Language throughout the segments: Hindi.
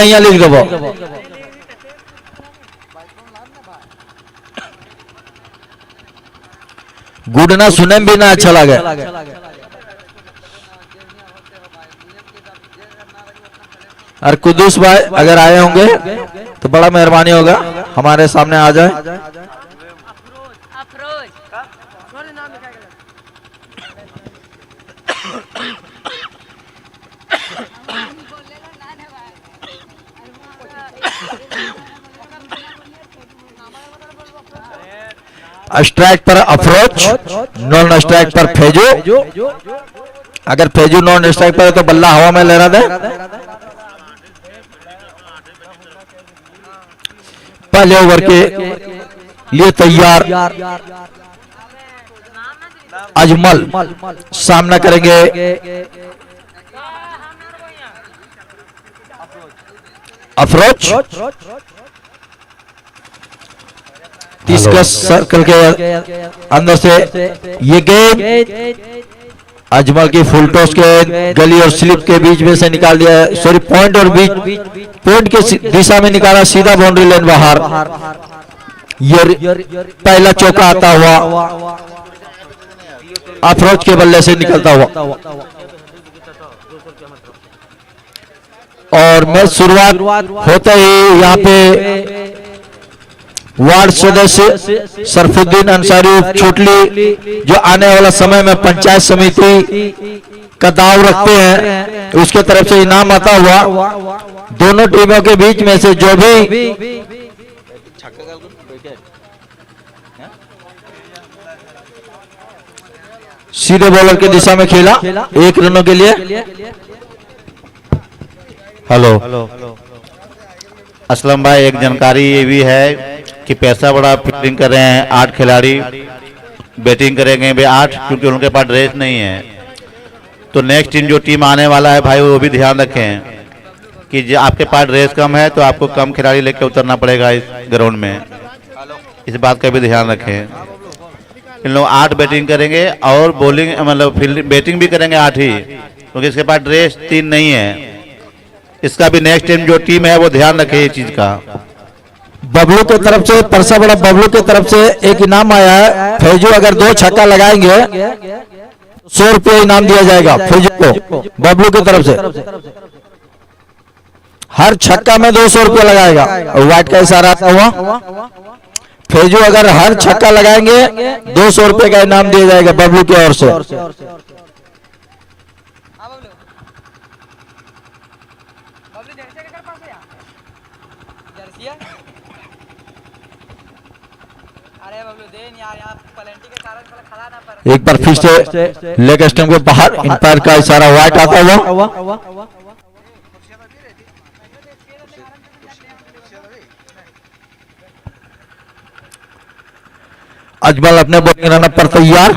यहाँ लिख दो गुड ना सुने भी ना अच्छा लगे। और कुदूस भाई अगर आए होंगे तो बड़ा मेहरबानी होगा हमारे सामने आ जाए। स्ट्राइक पर अफरोज, नॉन स्ट्राइक पर फेजू। अगर फेजू नॉन स्ट्राइक पर है तो बल्ला हवा में लहरा दे। पहले ओवर के लिए तैयार अजमल सामना करेंगे अफरोज। 30 का सर्कल के अंदर से ये गेंद अजमल की फुल टॉस के गली और स्लिप के बीच में से निकाल दिया, सॉरी पॉइंट और बीच पॉइंट के दिशा में निकाला, सीधा बाउंड्री लाइन बाहर। ये पहला चौका आता हुआ अफरोज के बल्ले से निकलता हुआ और मैच शुरुआत होते ही यहाँ पे वार्ड सदस्य सरफुद्दीन अंसारी छोटली जो आने वाला समय में पंचायत समिति का दाव रखते हैं, उसके तरफ से इनाम आता हुआ दोनों टीमों के बीच में से जो भी सीधे बॉलर की दिशा में खेला 1 रनों के लिए। हेलो असलम भाई, एक जानकारी ये भी है कि पैसा बड़ा फील्डिंग कर रहे हैं 8 खिलाड़ी, बैटिंग करेंगे भी 8 क्योंकि उनके पास ड्रेस नहीं है। तो नेक्स्ट टीम जो टीम आने वाला है भाई वो भी ध्यान रखें कि जो आपके पास ड्रेस कम है तो आपको कम खिलाड़ी लेकर उतरना पड़ेगा इस ग्राउंड में, इस बात का भी ध्यान रखें। इन लोग 8 बैटिंग करेंगे और बॉलिंग मतलब फील्डिंग बैटिंग भी करेंगे 8 ही, क्योंकि इसके पास ड्रेस 3 नहीं है। इसका भी नेक्स्ट टीम जो टीम है वो ध्यान रखे इस चीज का। बबलू की तरफ से परसा बड़ा बबलू की तरफ से एक इनाम आया है। फैजू अगर 2 छक्का लगाएंगे 100 रुपये इनाम दिया जाएगा फैजू को बबलू की तरफ से। हर छक्का में 200 रुपये लगाएगा। व्हाइट का इशारा आता हुआ फैजू अगर हर छक्का लगाएंगे 200 रुपये का इनाम दिया जाएगा बबलू की ओर से। एक बार फिर से लेग स्टंप के बाहर अंपायर का इशारा व्हाइट आता हुआ। अजमल अपने बॉलिंग रनअप पर तैयार,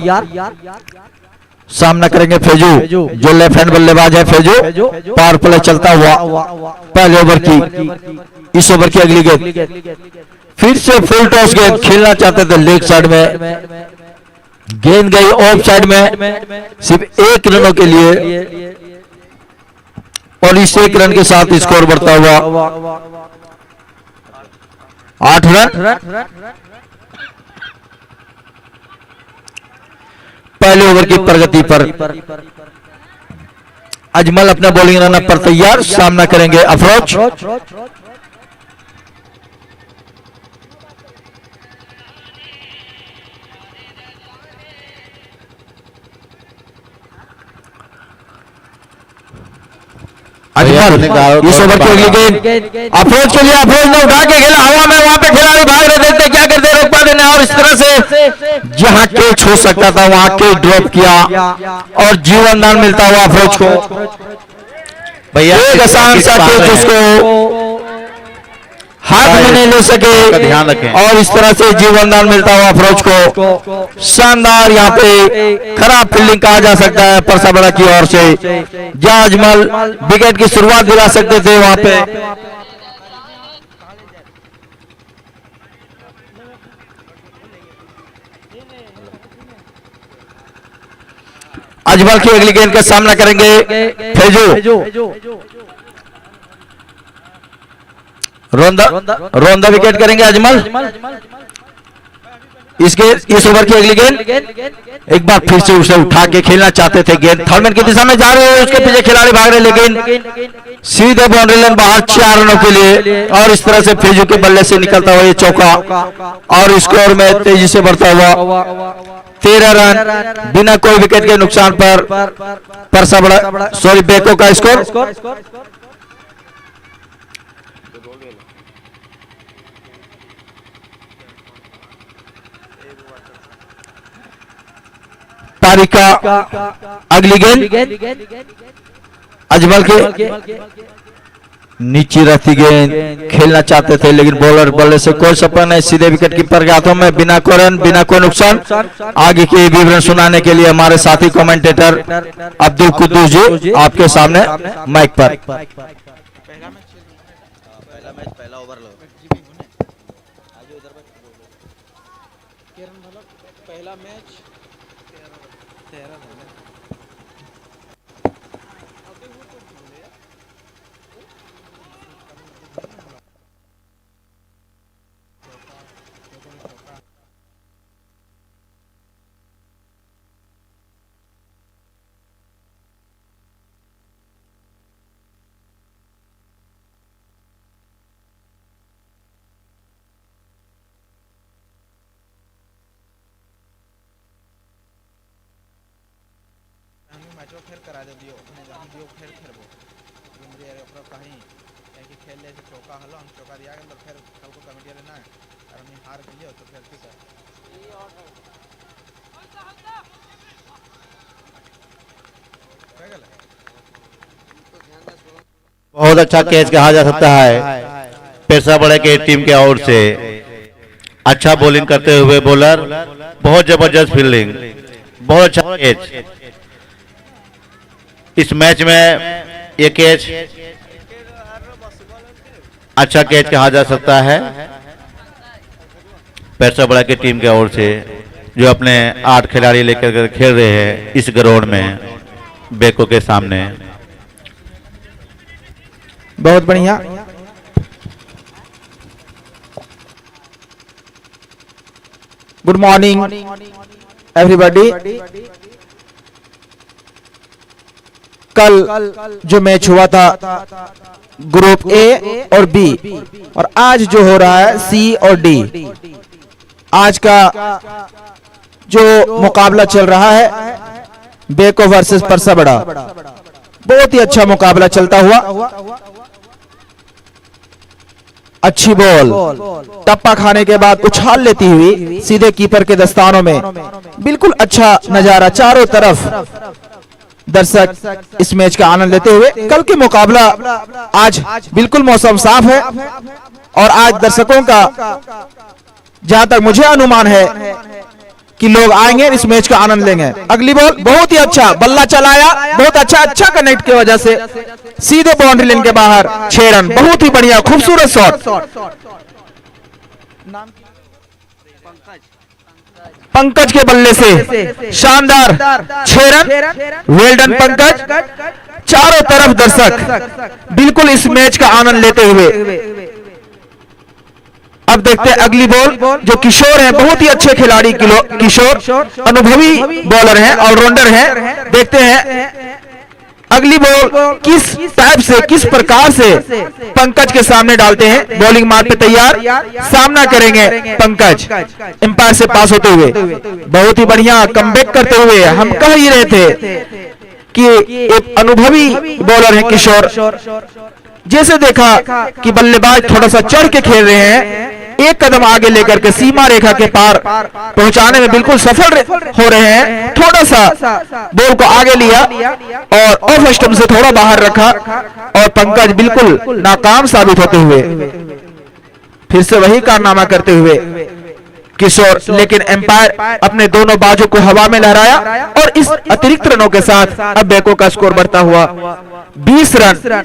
सामना करेंगे फेजू जो लेफ्ट हैंड बल्लेबाज है। फेजू पावर प्ले चलता हुआ पहले ओवर की, इस ओवर की अगली गेंद फिर से फुल टॉस गेंद खेलना चाहते थे लेग साइड में, गेंद गई ऑफ साइड में सिर्फ 1 रनों के लिए और इस 1 रन के साथ स्कोर बढ़ता हुआ 8 रन। पहले ओवर की प्रगति पर अजमल अपना बॉलिंग रनअप पर तैयार, सामना करेंगे अफरोज। इस ओवर की अगली गेंद अप्रोच के लिए, अप्रोच ने उठा के खेला हवा में, वहां पे खिलाड़ी भाग रहे, देखते क्या करते रोक पाते नहीं, और इस तरह से जहां कैच हो सकता था वहां कैच ड्रॉप किया और जीवन दान मिलता हुआ अप्रोच को। भैया एक आसान सा कैच उसको हाथ में नहीं ले सके, ध्यान रखें, और इस तरह से जीवन दान मिलता हुआ अप्रोच को। शानदार यहाँ पे खराब फील्डिंग कहा जा सकता है परसा बड़ा की ओर से, जहां अजमल विकेट की शुरुआत दिला सकते थे वहां पे अजमल की अगली गेंद का सामना करेंगे फेजू। रोंदा विकेट करेंगे अजमल। इसके इस ओवर की अगली गेंद एक बार फिर से उसे उठा के खेलना चाहते थे, गेंद थर्डमैन की दिशा में जा रहे हैं, उसके पीछे खिलाड़ी भाग रहे, लेकिन सीधे बाउंड्री लाइन बाहर 4 रनों के लिए। और इस तरह से फेजू के बल्ले से निकलता हुआ ये चौका और स्कोर में तेजी से बढ़ता हुआ 13 रन बिना कोई विकेट के नुकसान पर परसा बड़ा सॉरी बेको का स्कोर। तारिक का अगली गेंद अजमल के नीचे रहती गेंद खेलना चाहते थे, लेकिन बॉलर बल्ले से कोई सफल नहीं, सीधे विकेट कीपर के हाथों में, बिना कोई रन बिना कोई नुकसान। आगे के विवरण सुनाने के लिए हमारे साथी कमेंटेटर अब्दुल कुद्दूस जी आपके सामने माइक पर। मैचो खेल करा दे दियो अपने जहां दियो खेल खेलबो तुमरे यार अपना कहीं कि खेल ले से चौका हलो हम चौका दिया के फिर कल को कमेटी लेना है और हम हार गए तो फिर ठीक है। बहुत अच्छा कैच कहा जा सकता है पेशा बड़े के टीम के ओर से। अच्छा बॉलिंग करते हुए बॉलर, बहुत जबरदस्त फील्डिंग, बहुत अच्छा कैच। इस मैच में ये कैच अच्छा कैच कहा जा सकता है पेशा बड़ा की टीम की ओर से, जो अपने 8 खिलाड़ी लेकर खेल रहे हैं इस ग्राउंड में बेको के सामने। बहुत बढ़िया। Good morning everybody. कल जो मैच हुआ था ग्रुप ए और बी, और आज जो हो रहा है सी और डी, आज का जो मुकाबला चल रहा है बेको वर्सेस परसा बड़ा, बहुत ही अच्छा मुकाबला चलता हुआ। अच्छी बॉल टप्पा खाने के बाद उछाल लेती हुई सीधे कीपर के दस्तानों में, बिल्कुल अच्छा नजारा, चारों तरफ दर्शक इस मैच का आनंद लेते हुए। कल के मुकाबला आज बिल्कुल मौसम साफ है और आज दर्शकों का जहां तक मुझे अनुमान है कि लोग आएंगे, इस मैच का आनंद लेंगे। अगली बॉल बहुत ही अच्छा बल्ला चलाया, बहुत अच्छा कनेक्ट की वजह से सीधे बाउंड्री लाइन के बाहर 6 रन, बहुत ही बढ़िया खूबसूरत शॉट। पंकज के बल्ले से शानदार 6 रन, वेल डन पंकज। चारों तरफ दर्शक बिल्कुल इस मैच का आनंद लेते हुए। अब देखते हैं अगली बॉल, जो किशोर हैं, बहुत ही अच्छे खिलाड़ी किशोर, अनुभवी बॉलर हैं, ऑलराउंडर हैं। देखते हैं अगली बॉल किस टाइप से, किस प्रकार से पंकज के सामने डालते हैं। बॉलिंग मार पे तैयार, सामना करेंगे पंकज एम्पायर से पास होते हुए। बहुत ही बढ़िया कमबैक करते हुए। हम कह ही रहे थे कि एक अनुभवी बॉलर है किशोर। जैसे देखा कि बल्लेबाज थोड़ा सा चढ़ के खेल रहे हैं, एक कदम आगे लेकर के सीमा रेखा के पार पहुंचाने में बिल्कुल सफल हो रहे हैं। थोड़ा सा बॉल को आगे लिया और ऑफ स्टंप से थोड़ा बाहर रखा और पंकज बिल्कुल नाकाम साबित होते हुए फिर से वही कारनामा करते हुए किशोर। लेकिन एम्पायर अपने दोनों बाजू को हवा में लहराया और इस अतिरिक्त रनों के साथ अब बेको का स्कोर बढ़ता हुआ 20 रन।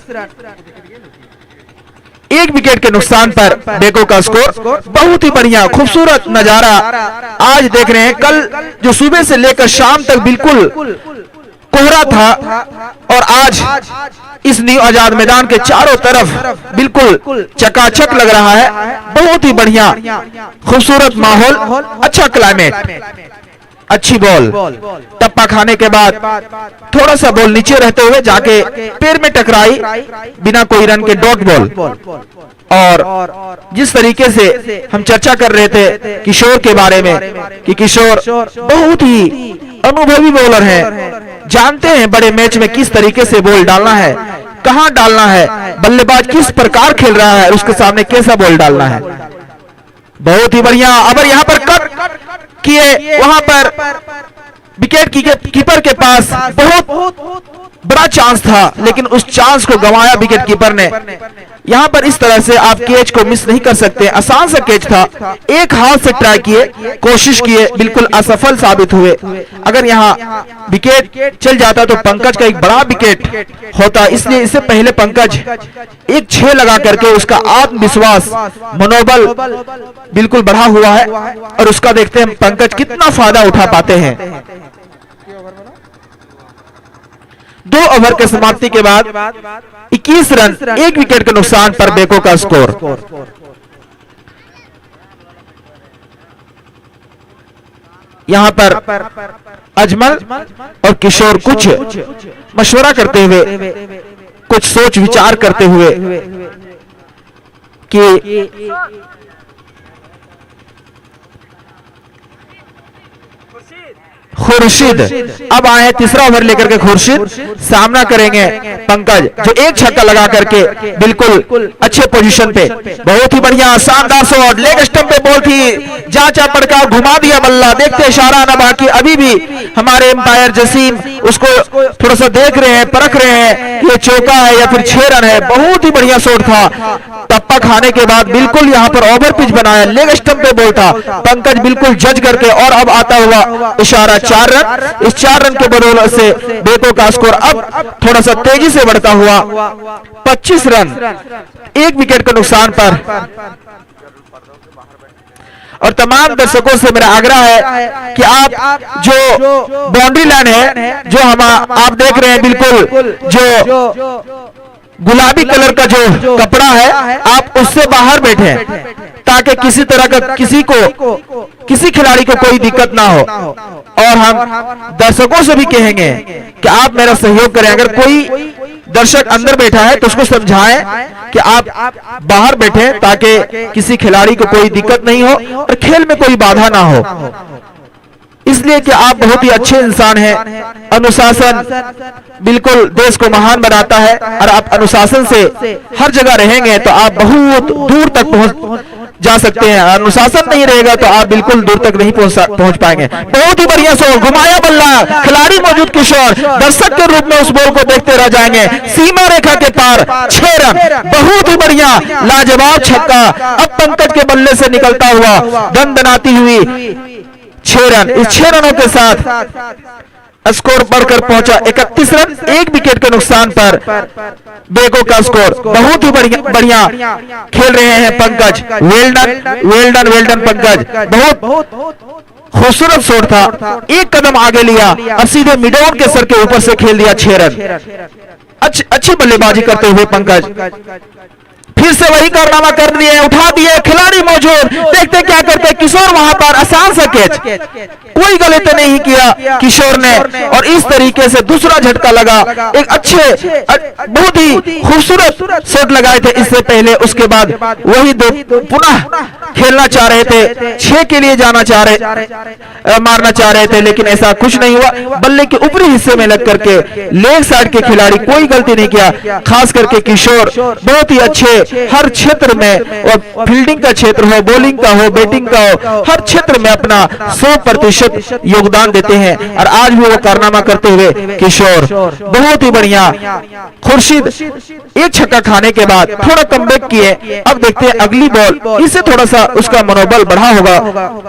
1 विकेट के नुकसान पर बेको का स्कोर। बहुत ही बढ़िया खूबसूरत नजारा आज देख रहे हैं। कल जो सुबह से लेकर शाम तक बिल्कुल कोहरा था और आज इस न्यू आजाद मैदान के चारों तरफ बिल्कुल चकाचक लग रहा है। बहुत ही बढ़िया खूबसूरत माहौल, अच्छा क्लाइमेट, अच्छी बॉल। टप्पा खाने के बाद थोड़ा सा बॉल नीचे रहते हुए जाके पैर में टकराई, बिना कोई रन के डॉट बॉल। और जिस तरीके से हम चर्चा कर रहे थे किशोर के बारे में कि किशोर बहुत ही अनुभवी बॉलर है, जानते हैं बड़े मैच में किस तरीके से बॉल डालना है, कहां डालना है, बल्लेबाज किस प्रकार खेल रहा है, उसके सामने कैसा बॉल डालना है। बहुत ही बढ़िया। अब यहाँ पर कट किए, वहां पर विकेट कीपर के पास बहुत बड़ा चांस था, लेकिन उस चांस को गंवाया विकेट कीपर ने। यहाँ पर इस तरह से आप कैच को मिस नहीं कर सकते। आसान सा कैच था, एक हाथ से ट्राई किए, कोशिश किए, बिल्कुल असफल साबित हुए। अगर यहाँ विकेट चल जाता तो पंकज का एक बड़ा विकेट होता, इसलिए इससे पहले पंकज एक 6 लगा करके उसका आत्मविश्वास, मनोबल बिल्कुल बढ़ा हुआ है और उसका देखते हैं पंकज कितना फायदा उठा पाते हैं। 2 ओवर के समाप्ति के बाद 21 रन, 1 विकेट के नुकसान पर बेको का स्कोर। यहां पर अजमल और किशोर कुछ मशवरा करते हुए, कुछ सोच विचार करते हुए कि खुर्शीद अब आए, तीसरा ओवर लेकर के खुर्शीद सामना करेंगे पंकज, जो एक छक्का लगा करके बिल्कुल अच्छे पोजीशन पे, बहुत ही बढ़िया शानदार शॉट, लेग स्टंप पे बॉल थी, जांचा पड़का, घुमा दिया बल्ला, देखते इशारा ना बाकी। अभी भी हमारे एम्पायर जसीम उसको थोड़ा सा देख रहे हैं, परख रहे हैं ये चौका है या फिर 6 रन है। बहुत ही बढ़िया शॉट था, टप्पा खाने के बाद बिल्कुल यहाँ पर ओवर पिच बनाया, लेग स्टंप पे बॉल था, पंकज बिल्कुल जज करके, और अब आता हुआ इशारा 4 रन। इस 4 रन के बदौलत से बेको का स्कोर अब थोड़ा सा तेजी से बढ़ता हुआ 25 रन, 1 विकेट के नुकसान पर। और तमाम दर्शकों से मेरा आग्रह है कि आप जो बाउंड्री लाइन है, जो आप देख रहे हैं, बिल्कुल जो गुलाबी कलर का जो कपड़ा है, आप उससे बाहर बैठे ताकि किसी तरह का किसी खिलाड़ी को कोई दिक्कत ना हो। और हम दर्शकों से भी कहेंगे कि आप मेरा सहयोग करें। अगर कोई दर्शक अंदर बैठा है तो उसको समझाएं कि आप बाहर बैठे ताकि किसी खिलाड़ी को कोई दिक्कत नहीं हो और खेल में कोई बाधा ना हो। इसलिए कि आप बहुत ही अच्छे इंसान हैं। अनुशासन बिल्कुल देश को महान बनाता है, और आप अनुशासन से हर जगह रहेंगे तो आप बहुत दूर तक पहुंच जा सकते हैं। अनुशासन नहीं रहेगा तो आप बिल्कुल दूर तक नहीं पहुंच पाएंगे। बहुत ही बढ़िया शॉट, घुमाया बल्ला, खिलाड़ी मौजूद किशोर दर्शक के रूप में उस बॉल को देखते रह जाएंगे। सीमा रेखा के पार 6 रन, बहुत ही बढ़िया लाजवाब छक्का। अब पंकज के बल्ले से निकलता हुआ दंदनाती हुई 6 रन। इस 6 रनों के साथ स्कोर बढ़कर पहुंचा 31 रन, 1 विकेट के नुकसान पर बेको का स्कोर। बहुत ही बढ़िया खेल रहे हैं पंकज। Well done Pankaj. बहुत खूबसूरत शॉट था, एक कदम आगे लिया और सीधे मिड ऑन के सर के ऊपर से खेल दिया 6 रन। अच्छी बल्लेबाजी करते हुए पंकज फिर से वही कारनामा कर दिए, उठा दिए, खिलाड़ी मौजूद, देखते क्या करते किशोर। वहां पर आसान सा कैच, कोई गलती नहीं किया किशोर ने, और इस तरीके से दूसरा झटका लगा। एक अच्छे बहुत ही खूबसूरत शॉट लगाए थे इससे पहले, उसके बाद वही 2 पुनः खेलना चाह रहे थे, 6 के लिए मारना चाह रहे थे, लेकिन ऐसा कुछ नहीं हुआ। बल्ले के ऊपरी हिस्से में लग करके लेग साइड के खिलाड़ी कोई गलती नहीं किया। खास करके किशोर बहुत ही अच्छे, हर क्षेत्र में, और फील्डिंग का क्षेत्र हो, बॉलिंग का हो, बैटिंग का हो, हर क्षेत्र में अपना 100% योगदान देते हैं। और आज भी वो कारनामा करते हुए किशोर बहुत ही बढ़िया। खुर्शीद एक छक्का खाने के बाद थोड़ा कमबैक किए। अब देखते हैं अगली बॉल, इससे थोड़ा सा उसका मनोबल बढ़ा होगा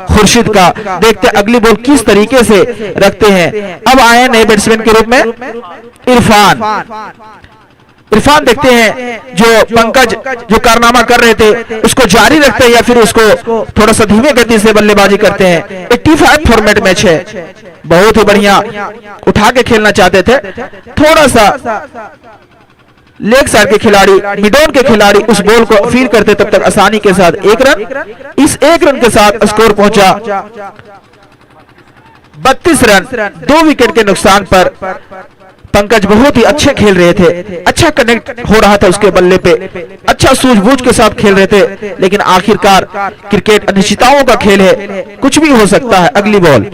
खुर्शीद का। देखते हैं अगली बॉल किस तरीके से रखते हैं। अब आए नए बैट्समैन के रूप में इरफान। इरफान देखते हैं जो पंकज जो कारनामा कर रहे थे उसको जारी रखते हैं या फिर उसको थोड़ा सा धीमे गति से बल्लेबाजी करते हैं। 85 फॉर्मेट मैच है, बहुत ही बढ़िया उठा के खेलना चाहते थे, थोड़ा सा लेग साइड के खिलाड़ी मिडॉन के खिलाड़ी उस बॉल को फील करते तब तक आसानी के साथ 1 रन। इस 1 रन के साथ स्कोर पहुंचा 32 रन। 2 विकेट के नुकसान पर पंकज बहुत ही अच्छे खेल रहे थे, अच्छा कनेक्ट हो रहा था उसके बल्ले पे, अच्छा सूझबूझ के साथ खेल रहे थे, लेकिन आखिरकार क्रिकेट अनिश्चितताओं का खेल है, कुछ भी हो सकता है। अगली बॉल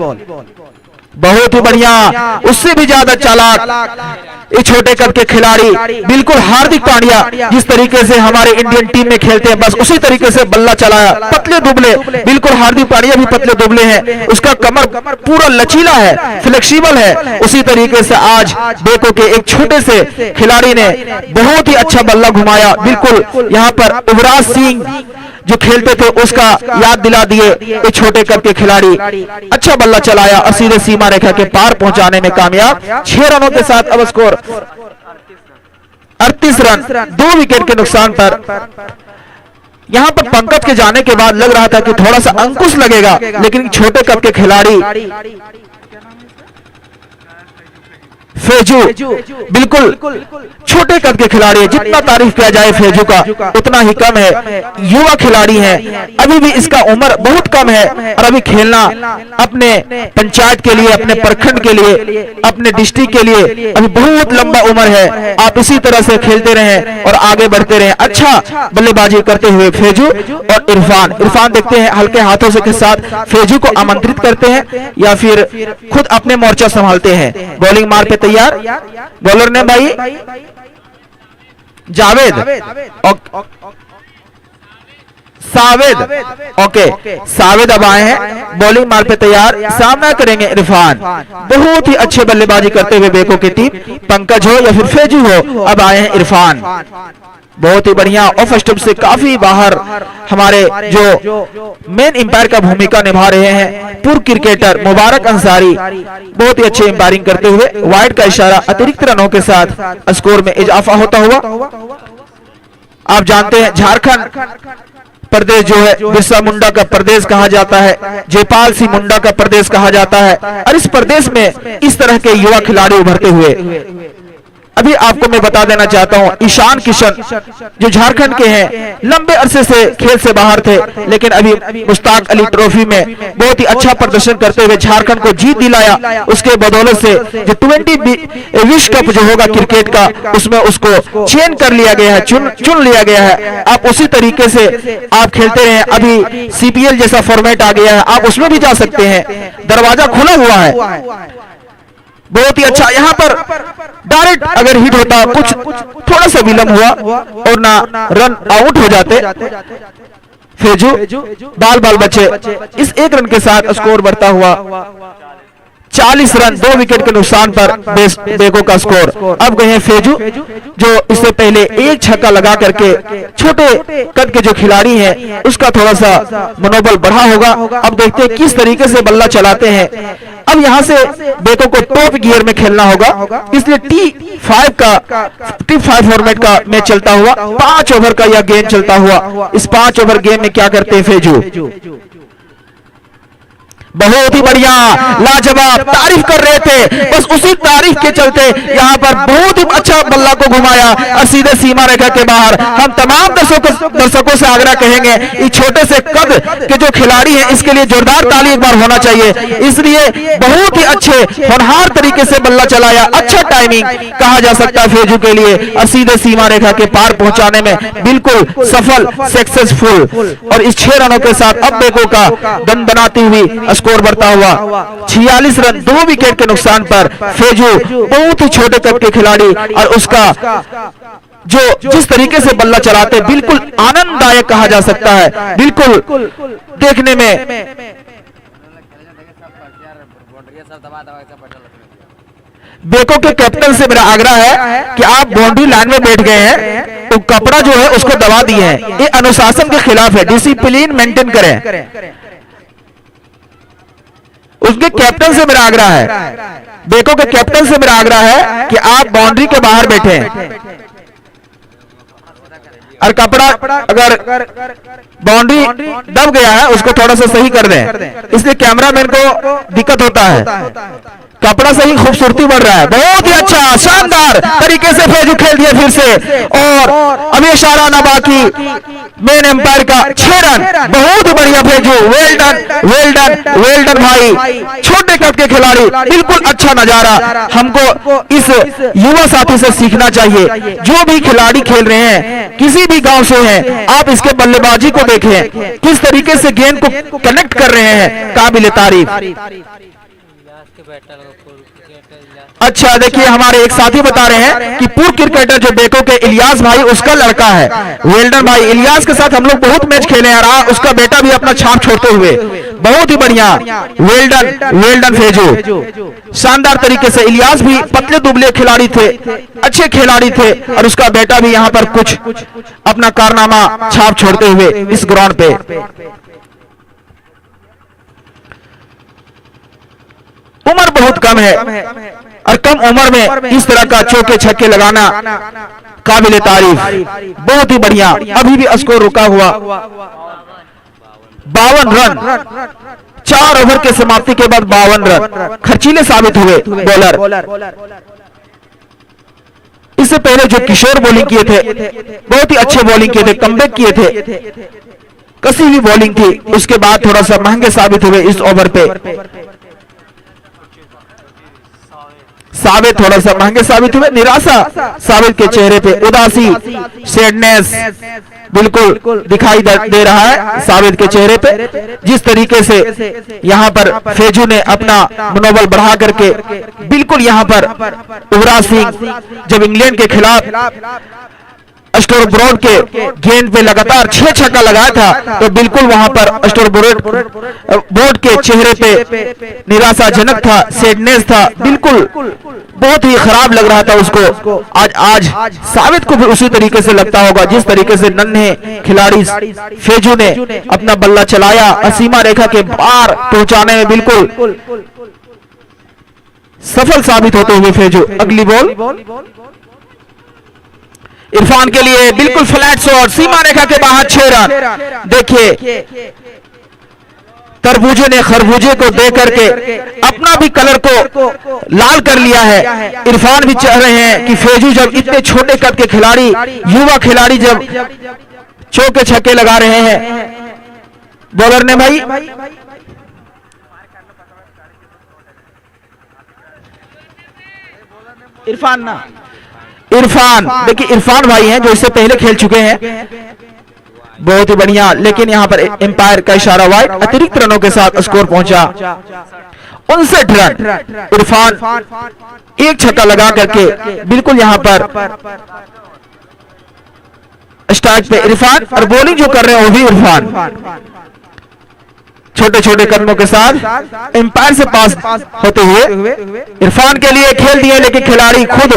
बहुत ही बढ़िया, उससे भी ज्यादा चालाक ये छोटे कद के खिलाड़ी बिल्कुल हार्दिक पांड्या जिस तरीके से हमारे इंडियन टीम में खेलते हैं बस उसी तरीके से बल्ला चलाया। पतले दुबले, बिल्कुल हार्दिक पांड्या भी पतले दुबले हैं, उसका कमर पूरा लचीला है, फ्लेक्सिबल है। उसी तरीके से आज देखो कि एक छोटे से खिलाड़ी ने बहुत ही अच्छा बल्ला घुमाया। बिल्कुल यहाँ पर युवराज सिंह जो खेलते थे उसका याद दिला दिए ये छोटे कद के खिलाड़ी। अच्छा बल्ला चलाया और सीधे सीमा रेखा के पार पहुंचाने में कामयाब। 6 रनों के साथ अब स्कोर 38 रन। 2 विकेट के नुकसान पर यहां पर पंकज के जाने के बाद लग रहा था कि थोड़ा सा अंकुश लगेगा, लेकिन छोटे कद के खिलाड़ी फेजू बिल्कुल छोटे कद के खिलाड़ी है, जितना तारीफ किया जाए फेजू का उतना ही कम है। युवा खिलाड़ी है, अभी भी इसका उम्र बहुत कम है और अभी खेलना अपने पंचायत के लिए, अपने प्रखंड के लिए, अपने डिस्ट्रिक्ट के लिए अभी बहुत लंबा उम्र है। आप इसी तरह से खेलते रहें और आगे बढ़ते रहें। अच्छा बल्लेबाजी करते हुए फेजू और इरफान देखते हैं हल्के हाथों से के साथ फेजू को आमंत्रित करते हैं या फिर खुद अपने मोर्चा संभालते हैं। बॉलिंग मार पे तैयार, बॉलर ने भाई जावेद सावेद, ओके सावेद अब आए हैं, बॉलिंग मार पे तैयार, सामना करेंगे इरफान। बहुत ही अच्छे बल्लेबाजी करते हुए बेको की टीम, पंकज हो या फिर फेजू हो, अब आए हैं इरफान। बहुत ही बढ़िया ऑफ स्टंप से काफी बाहर हमारे जो मेन एम्पायर का भूमिका निभा रहे हैं पूर्व क्रिकेटर मुबारक अंसारी, बहुत ही अच्छे एम्पायरिंग करते हुए वाइड का इशारा अतिरिक्त रनों के साथ स्कोर में इजाफा होता हुआ। आप जानते हैं झारखंड प्रदेश जो है बिरसा मुंडा का प्रदेश कहा जाता है, जयपाल सिंह मुंडा का प्रदेश कहा जाता है, और इस प्रदेश में इस तरह के युवा खिलाड़ी उभरते हुए अभी आपको मैं बता देना चाहता हूं ईशान किशन जो झारखंड के हैं, लंबे अरसे से खेल से बाहर थे, लेकिन अभी मुश्ताक अली ट्रॉफी में बहुत ही अच्छा प्रदर्शन करते हुए झारखंड को जीत दिलाया। उसके बदौलत से जो 20 विश्व कप जो होगा क्रिकेट का उसमें उसको चयन कर लिया गया है, चुन लिया गया है। आप उसी तरीके से आप खेलते रहे। अभी CPL जैसा फॉर्मेट आ गया है, आप उसमें भी जा सकते हैं, दरवाजा खुला हुआ है। बहुत ही अच्छा, यहाँ पर डायरेक्ट अगर हिट होता कुछ थोड़ा सा विलंब हुआ और ना रन आउट हो जाते। फेजू बाल बचे। इस 1 रन के साथ स्कोर बढ़ता हुआ 40 रन। 2 विकेट के नुकसान पर बेको का स्कोर। अब गए हैं फेजू जो इससे पहले एक छक्का लगा करके छोटे कद के जो खिलाड़ी हैं उसका थोड़ा सा मनोबल बढ़ा होगा। अब देखते हैं किस तरीके से बल्ला चलाते हैं। अब यहां से बेको को टॉप गियर में खेलना होगा, इसलिए T5 फॉर्मेट का मैच चलता हुआ 5 ओवर का यह गेम चलता हुआ। इस 5 ओवर गेम में क्या करते हैं फेजू? बहुत ही बढ़िया लाजवाब तारीफ कर रहे थे, बस उसी तारीफ के चलते यहाँ पर बहुत ही अच्छा बल्ला को घुमाया और सीधे सीमा रेखा के बाहर। हम तमाम दर्शकों से आग्रह कहेंगे इस छोटे से कद के जो खिलाड़ी हैं इसके लिए जोरदार ताली एक बार होना चाहिए। इसलिए बहुत ही अच्छे होनहार तरीके से बल्ला चलाया, अच्छा टाइमिंग कहा जा सकता है फेजू के लिए, और सीधे सीमा रेखा के पार पहुंचाने में बिल्कुल सफल, सक्सेसफुल। और इस 6 रनों के साथ अब बेको का दम बनाती हुई स्कोर बढ़ता हुआ 46 रन। 2 विकेट के नुकसान पर फेजू बहुत ही छोटे कद के खिलाड़ी और उसका जो जिस तरीके से बल्ला चलाते बिल्कुल आनंददायक कहा जा सकता है, बिल्कुल देखने में। बेको के कैप्टन से मेरा आग्रह है कि आप बाउंड्री लाइन में बैठ गए हैं तो कपड़ा जो है उसको दबा दिए हैं, ये अनुशासन के खिलाफ है, डिसिप्लिन मेंटेन करें। उसके कैप्टन से मेरा आग्रह है, बेको के कैप्टन से मेरा आग्रह है कि आप बाउंड्री के बाहर बैठे हैं। और कपड़ा अगर बाउंड्री दब गया है उसको थोड़ा सा सही कर दें, इसलिए कैमरामैन को दिक्कत होता है। कपड़ा सही खूबसूरती बढ़ रहा है, बहुत ही अच्छा शानदार तरीके से फेजू खेल दिया फिर से, और अभी इशारा ना बाकी मेन एम्पायर का 6 रन, बहुत ही बढ़िया फेजू, well done well done well done भाई, छोटे कद के खिलाड़ी, बिल्कुल अच्छा नजारा। हमको इस युवा साथी से सीखना चाहिए, जो भी खिलाड़ी खेल रहे हैं किसी भी गांव से हैं, आप इसके बल्लेबाजी को देखें, किस तरीके से गेंद को कनेक्ट कर रहे हैं, काबिल तारीफ। अच्छा देखिए, हमारे एक साथी बता रहे हैं कि पूर्व क्रिकेटर जो बेको के इलियास भाई उसका लड़का है वेल्डन भाई। इलियास के साथ हम लोग बहुत मैच खेले हैं, उसका बेटा भी अपना छाप छोड़ते हुए, बहुत ही बढ़िया वेल्डन फेजू, शानदार तरीके से। इलियास भी पतले दुबले खिलाड़ी थे, अच्छे खिलाड़ी थे, और उसका बेटा भी यहाँ पर कुछ अपना कारनामा छाप छोड़ते हुए इस ग्राउंड पे। उम्र बहुत कम है और कम उम्र में इस तरह का चौके छक्के लगाना काबिल तारीफ, बहुत ही बढ़िया। अभी भी स्कोर रुका हुआ 52 रन, 4 ओवर के समाप्ति के बाद 52 रन खर्चीले साबित हुए बॉलर। इससे पहले जो किशोर बॉलिंग किए थे बहुत ही अच्छे बॉलिंग किए थे, कमबैक किए थे, कसी हुई बॉलिंग थी, उसके बाद थोड़ा सा महंगे साबित हुए इस ओवर पे। साबित थोड़ा सा महंगे साबित हुए, निराशा साबित के चेहरे पे, उदासी सैडनेस बिल्कुल दिखाई दे रहा है साबित के चेहरे पे। जिस तरीके से यहाँ पर फेजू ने अपना मनोबल बढ़ा करके बिल्कुल यहाँ पर युवराज सिंह जब इंग्लैंड के खिलाफ स्टोर ब्रॉड के गेंद पे लगातार 6 छक्का लगाया था, तो बिल्कुल वहां पर स्टोर बोर्ड के चेहरे पे निराशाजनक था, सैडनेस था, बिल्कुल बहुत ही खराब लग रहा था उसको। आज साबित को भी उसी तरीके से लगता होगा जिस तरीके से नन्हे खिलाड़ी फेजू ने अपना बल्ला चलाया, सीमा रेखा के पार पहुंचाने में बिल्कुल सफल साबित होते हुए फेजू। अगली बॉल इरफान के लिए बिल्कुल फ्लैट शॉट, सीमा रेखा के बाहर 6 रन। देखिए तरबूजे ने खरबूजे को दे करके अपना भी कलर को लाल कर लिया है। इरफान भी चाह रहे हैं कि फेजू जब इतने छोटे कद के खिलाड़ी, युवा खिलाड़ी जब चौके छक्के लगा रहे हैं बॉलर ने भाई, इरफान देखिए इरफान भाई हैं जो इससे पहले खेल चुके हैं, बहुत ही बढ़िया। लेकिन यहाँ पर एम्पायर का इशारा वाइड, अतिरिक्त रनों के साथ स्कोर पहुंचा 59 रन। इरफान एक छक्का लगा करके बिल्कुल यहाँ पर स्ट्राइक पे इरफान, और बॉलिंग जो कर रहे हैं वो भी इरफान, छोटे छोटे कदमों के साथ एम्पायर से पास होते हुए इरफान के लिए खेल दिए, लेकिन खिलाड़ी खुद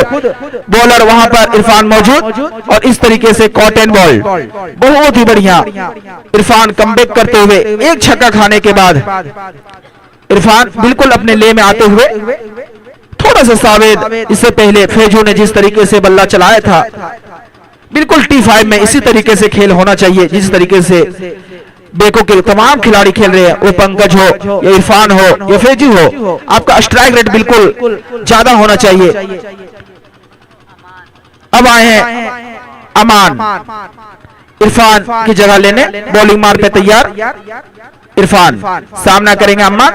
बॉलर वहां पर इरफान मौजूद, और इस तरीके से कॉट एंड बॉल, बहुत ही बढ़िया। इरफान कमबैक करते हुए एक छक्का खाने के बाद इरफान बिल्कुल अपने ले में आते हुए थोड़ा सा सावेद। इससे पहले फेजू ने जिस तरीके से बल्ला चलाया था, बिल्कुल T5 में इसी तरीके से खेल होना चाहिए जिस तरीके से बेको के तमाम खिलाड़ी खेल रहे हैं, वो पंकज हो या इरफान हो या फेजू हो, आपका स्ट्राइक रेट बिल्कुल ज्यादा होना चाहिए। अब आए हैं अमान, इरफान की जगह लेने, बॉलिंग मार पे तैयार इरफान, सामना करेंगे अमान।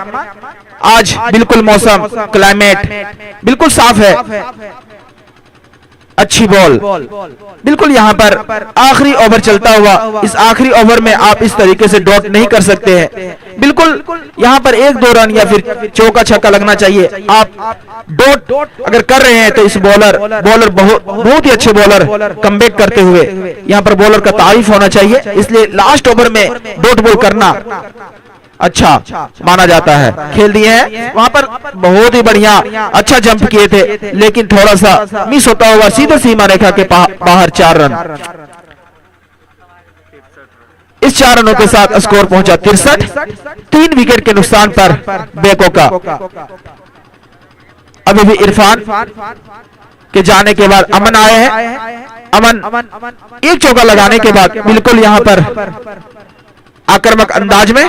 आज बिल्कुल मौसम क्लाइमेट बिल्कुल साफ है, अच्छी बॉल बिल्कुल यहाँ पर आखिरी ओवर चलता हुआ, इस आखिरी ओवर में आप इस तरीके से डॉट नहीं कर सकते हैं, बिल्कुल यहाँ पर 1-2 रन या फिर चौका छक्का लगना चाहिए। आप डॉट अगर कर रहे हैं तो इस बॉलर बहुत ही अच्छे बॉलर कमबैक करते हुए यहाँ पर बॉलर का तारीफ होना चाहिए, इसलिए लास्ट ओवर में डॉट बॉल करना अच्छा माना जाता है। खेल दिए हैं वहां पर, बहुत ही बढ़िया, अच्छा जंप किए थे, लेकिन थोड़ा सा मिस होता हुआ सीधे सीमा रेखा के बाहर 4 रन। इस 4 रनों के साथ स्कोर पहुंचा 63, 3 विकेट के नुकसान पर बेको का। अभी भी इरफान के जाने के बाद अमन आए हैं, अमन एक चौका लगाने के बाद बिल्कुल यहाँ पर आक्रामक अंदाज में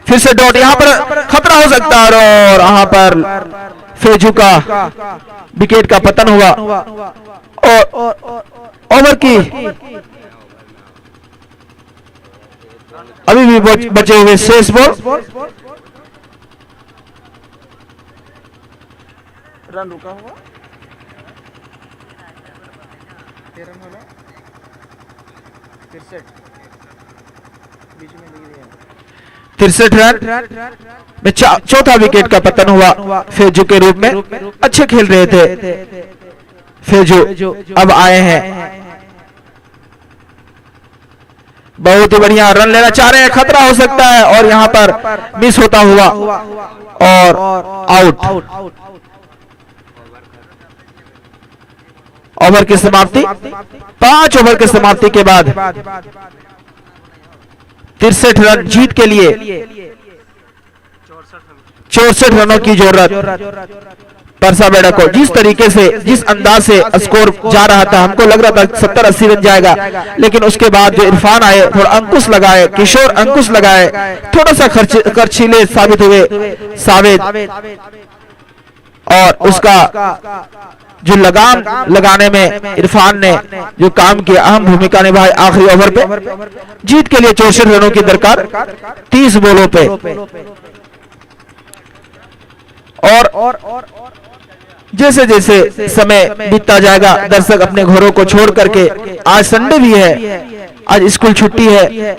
फिर से डॉट, यहाँ पर खतरा हो सकता है और यहाँ पर फेजू का विकेट का पतन हुआ और ओवर की अभी भी बचे हुए शेष बॉल। रन रुका हुआ 63 रन में चौथा विकेट का पतन हुआ फेजू के रूप में। अच्छे खेल रहे थे फेजू, अब आए हैं बहुत ही बढ़िया रन लेना चाह रहे हैं, खतरा हो सकता है और यहां पर मिस होता हुआ और आउट। ओवर की समाप्ति, 5 ओवर की समाप्ति के बाद 63 रन जीत के लिए 64 रनों की जरूरत परसाबेड़ा को। जिस तरीके से जिस अंदाज से स्कोर जा रहा था, हमको लग रहा था 70-80 रन जाएगा, लेकिन उसके बाद जो इरफान आए, थोड़ा अंकुश लगाए, किशोर अंकुश लगाए, थोड़ा सा खर्चीले साबित हुए साबित, और उसका जो लगाम लगाने में इरफान ने जो काम किया, अहम भूमिका निभाई आखिरी ओवर पे। जीत के लिए 64 रनों की दरकार 30 बॉलों पे। और जैसे जैसे समय बीतता जाएगा, दर्शक अपने घरों को छोड़ करके, आज संडे भी है, आज स्कूल छुट्टी है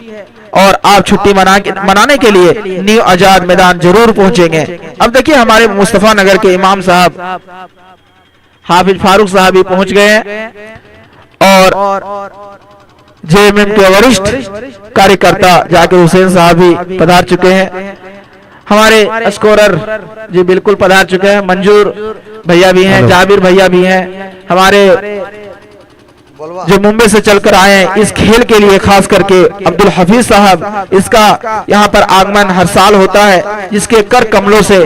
और आप छुट्टी मनाने के लिए न्यू आजाद मैदान जरूर पहुंचेंगे। अब देखिए हमारे मुस्तफा नगर के इमाम साहब हाफिज फारूक साहब भी पहुंच गए हैं और जेएमएम के वरिष्ठ कार्यकर्ता जाकिर हुसैन साहब भी पधार चुके हैं। हमारे स्कोरर जी बिल्कुल पधार चुके हैं, मंजूर भैया भी हैं, जाबिर भैया भी हैं, हमारे जो मुंबई से चलकर आए हैं इस खेल के लिए, खास करके अब्दुल हफीज साहब। इसका यहाँ पर आगमन हर साल होता है, जिसके कर कमलों से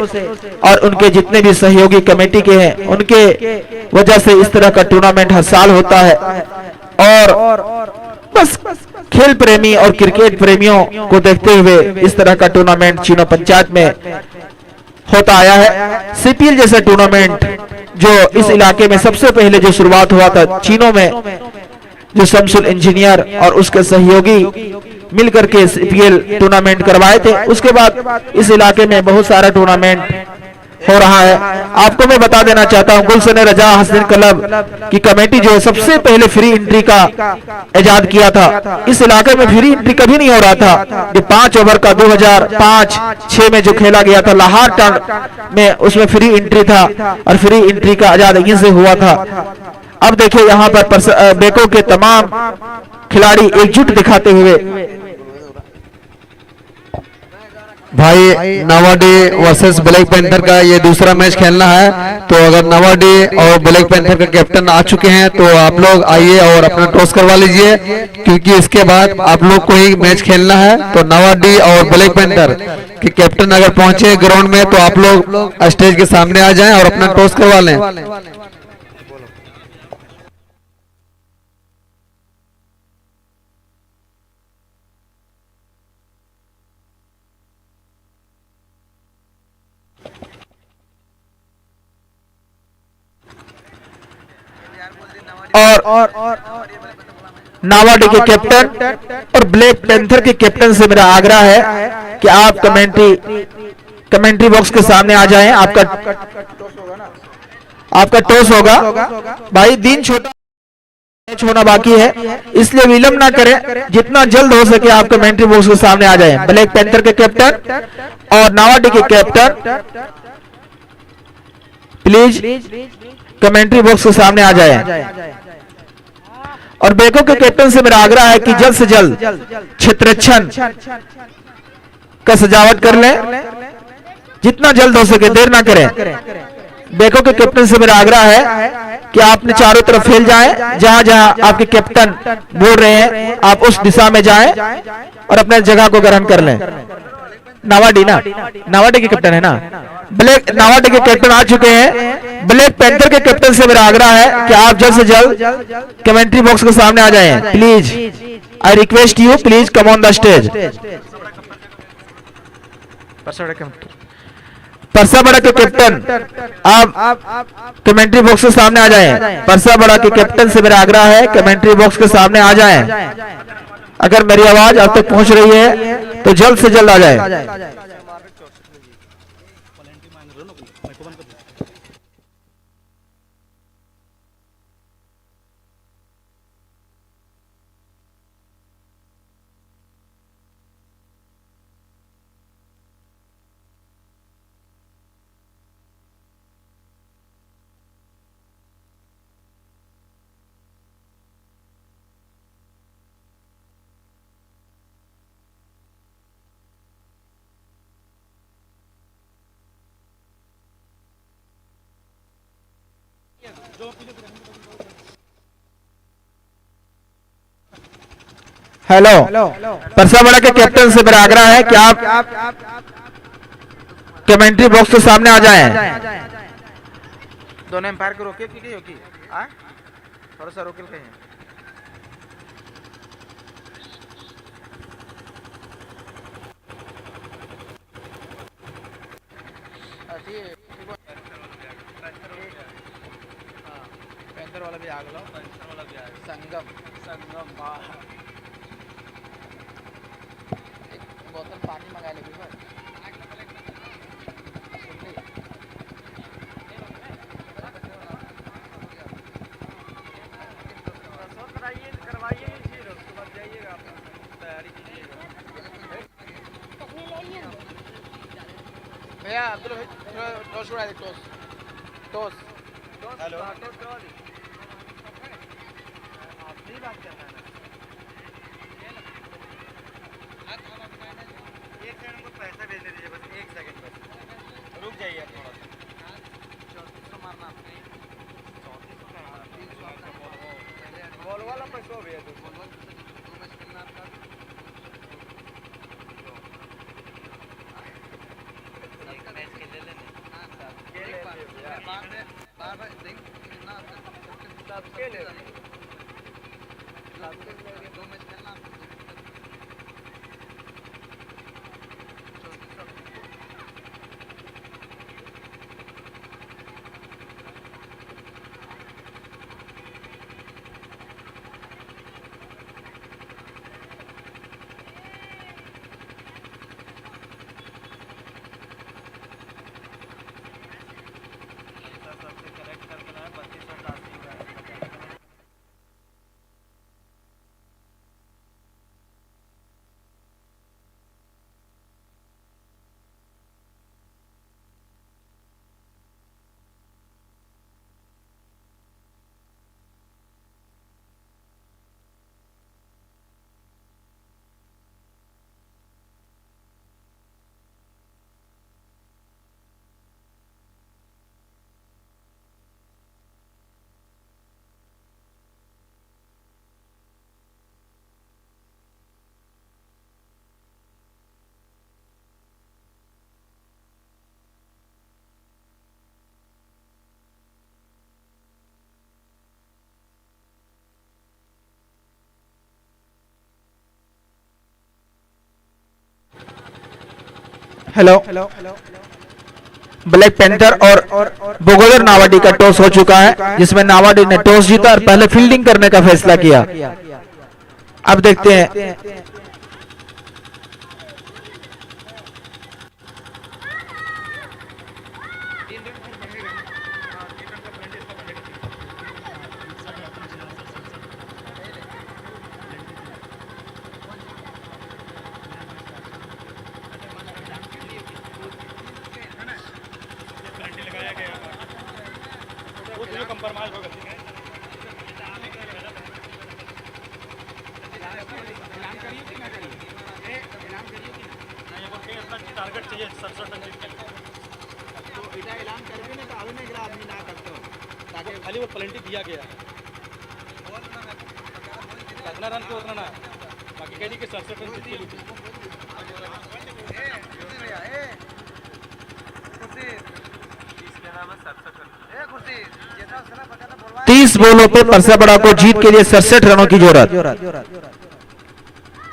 और उनके जितने भी सहयोगी कमेटी के हैं, उनके वजह से इस तरह का टूर्नामेंट हर साल होता है। और बस खेल प्रेमी और क्रिकेट प्रेमियों को देखते हुए इस तरह का टूर्नामेंट चीनो पंचायत में होता आया है। सीपीएल जैसा टूर्नामेंट जो इस इलाके में सबसे पहले जो शुरुआत हुआ था चीनो में, जो शमसुल इंजीनियर और उसके सहयोगी मिलकर के सीपीएल टूर्नामेंट करवाए थे, उसके बाद इस इलाके में बहुत सारा टूर्नामेंट हो रहा है। आपको मैं बता देना चाहता हूं, गुलशन रजा हसन क्लब की कमेटी जो है सबसे पहले फ्री एंट्री का इजाद किया था। इस इलाके में फ्री एंट्री कभी नहीं हो रहा था। ये 5 ओवर का 2005-6 में जो खेला गया था लाहौर टर्न में, उसमें फ्री एंट्री था और फ्री एंट्री का इजाद यहीं से हुआ था। अब देखिए यहाँ पर बेको के तमाम खिलाड़ी एकजुट दिखाते हुए भाई नवाडी वर्सेस ब्लैक पैंथर का ये दूसरा मैच खेलना है। तो अगर नवाडी और ब्लैक पैंथर का कैप्टन आ चुके हैं तो आप लोग आइए और अपना टॉस करवा लीजिए, क्योंकि इसके बाद आप लोग को ही मैच खेलना है। तो नवाडी और ब्लैक पैंथर के कैप्टन अगर पहुंचे ग्राउंड में तो आप लोग स्टेज के सामने आ जाएं और अपना टॉस करवा लें। और नावाडी के कैप्टन और ब्लैक पैंथर के कैप्टन से मेरा आग्रह है कि आप कमेंट्री बॉक्स के सामने आ जाएं। आपका टॉस होगा भाई, दिन छोटा मैच होना बाकी है, इसलिए विलंब ना करें, जितना जल्द हो सके आप कमेंट्री बॉक्स के सामने आ जाएं। ब्लैक पैंथर के कैप्टन और नावाडी के कैप्टन प्लीज कमेंट्री बॉक्स के सामने आ जाएं। और बेको के कैप्टन से मेरा आग्रह है कि जल्द से जल्द क्षेत्ररक्षण का सजावट कर लें, जितना जल्द हो सके, देर ना करें। बेको के कैप्टन से मेरा आग्रह है कि आपने चारों तरफ फैल जाएं, जहां जहां आपके कैप्टन बोल रहे हैं आप उस दिशा में जाएं और अपने जगह को ग्रहण कर लें। नावाडी के कैप्टन है ना, ब्लैक नावाडी के कैप्टन आ चुके हैं। ब्लैक पैंथर के कैप्टन से मेरा आग्रह है कि आप जल्द से जल्द कमेंट्री बॉक्स के सामने आ जाएं। Please I request you, please come on the stage. Parsabada के कैप्टन आप कमेंट्री बॉक्स के सामने आ जाएं। परसाबड़ा के कैप्टन से मेरा आग्रह है कमेंट्री बॉक्स के सामने आ जाएं। अगर मेरी आवाज आप तक पहुंच रही है तो जल्द से जल्द आ जाए। हेलो, परसाबड़ा के कैप्टन से मेरा आग्रह है कि आप कमेंट्री बॉक्स के सामने आ जाएं। दोनों एम्पायर को रोके की होगी थोड़ा सा रोके कहीं पैंथर वाला भी आ गया, संगम एक बोतल पानी मंगा ले भैया अब्दुल भाई टॉस उड़ा दे, टॉस हेलो टॉस करवा दे। आपने बात करना है एक सेकंड को पैसा भेज दीजिए, बस एक सेकंड बस रुक जाइए आप थोड़ा सा। 3400 मारना आपने 3400 बॉल वाला पैसा भैया दो मैच करना आपका मैच के ले लेने बार देख कितना सब के ले दो मैच खेलना। हेलो, ब्लैक पैंथर और बोगोदर नावाडी का टॉस हो चुका है, जिसमें नावाडी ने टॉस जीता और पहले फील्डिंग करने का फैसला किया। अब देखते हैं टारगेट चाहिए 67 रन जीत के तो इटा ऐलान कर भी नहीं तो आवे नहीं आदमी ना करते हो ताकि खाली वो प्लेंटी दिया गया कितना रन को उतना ना बाकी कह दी कि 67 रन जीत के लिए 30 बॉलों पे परसाबड़ा को जीत के लिए 67 रनों की जरूरत।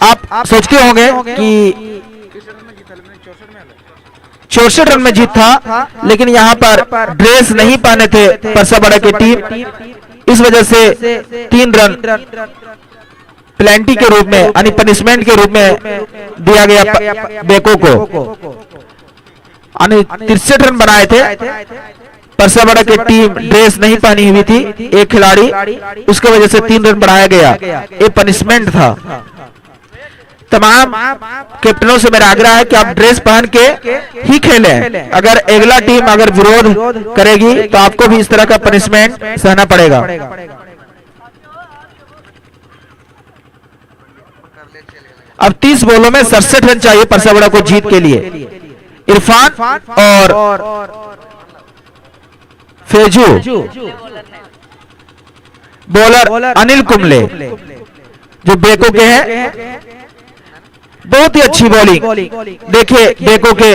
आप सोचते होंगे कि 64 रन में जीत था, लेकिन यहां पर ड्रेस नहीं पहने थे परसाबड़ा की टीम, इस वजह से 3 रन प्लेंटी के रूप में यानी पनिशमेंट के रूप में दिया गया बेको को। यानी 63 रन बनाए थे, परसाबड़ा की टीम ड्रेस नहीं पहनी हुई थी एक खिलाड़ी, उसके वजह से 3 रन बढ़ाया गया, ये पनिशमेंट था। तमाम कैप्टनों से मेरा आग्रह है कि आप ड्रेस पहन के ही खेलें। अगर अगला टीम अगर विरोध करेगी तो आपको भी इस तरह का पनिशमेंट सहना पड़ेगा। अब 30 बॉलों में 67 रन चाहिए परसाबड़ा को जीत के लिए। इरफान और फेजू, बॉलर अनिल कुंबले जो बेको के हैं, बहुत ही अच्छी बॉलिंग। देखिए बेको के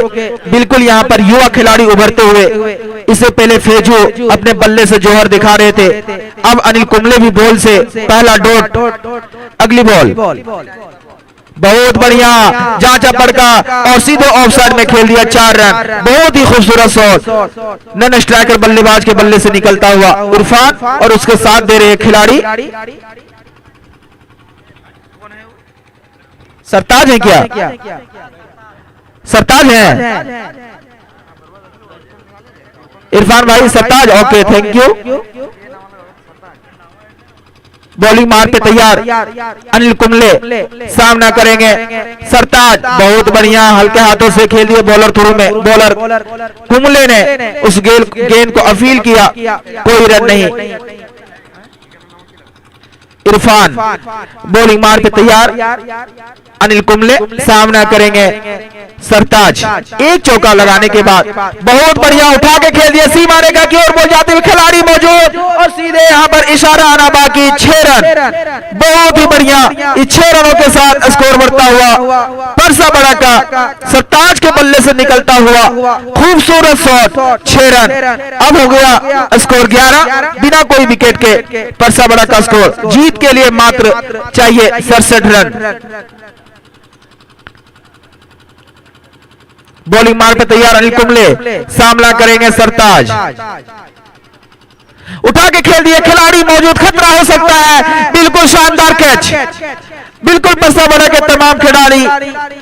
बिल्कुल यहां पर युवा खिलाड़ी उभरते हुए, इससे पहले फेजू अपने बल्ले से जौहर दिखा रहे थे, अब अनिल कुंबले भी बॉल से पहला डॉट, अगली बॉल बहुत बढ़िया जांचा पड़का और सीधे ऑफसाइड में खेल दिया 4 रन। बहुत ही खूबसूरत शॉट नन स्ट्राइकर बल्लेबाज के बल्ले से निकलता हुआ इरफान और उसके साथ दे रहे खिलाड़ी सरताज है क्या? सरताज है इरफान भाई, सरताज, ओके थैंक यू। बॉलिंग मार पे तैयार अनिल कुंबले, सामना करेंगे सरताज, बहुत बढ़िया हल्के हाथों से खेल दिए बॉलर थ्रू में। बॉलर कुंबले ने उस गेंद को अपील किया, कोई रन नहीं। इरफान बॉलिंग मार पे तैयार अनिल कुंबले, सामना करेंगे सरताज। एक चौका लगाने के बाद बहुत बढ़िया उठा के खेल दिया, सीमा रेखा की ओर बॉल जाते हुए खिलाड़ी मौजूद और सीधे यहां पर इशारा आना बाकी 6 रन। बहुत ही बढ़िया 6 रनों के साथ स्कोर बढ़ता हुआ परसाबड़ा का सरताज के बल्ले से निकलता हुआ खूबसूरत शॉट 6 रन। अब हो गया स्कोर 11 बिना कोई विकेट के। परसाबड़ा का स्कोर जीत के लिए मात्र चाहिए 67 रन। बॉलिंग मार पे तैयार अनिल कुंबले, सामना करेंगे सरताज। उठा के खेल दिए खिलाड़ी मौजूद, खतरा हो सकता है, बिल्कुल शानदार कैच। बिल्कुल परसाबड़ा के तमाम खिलाड़ी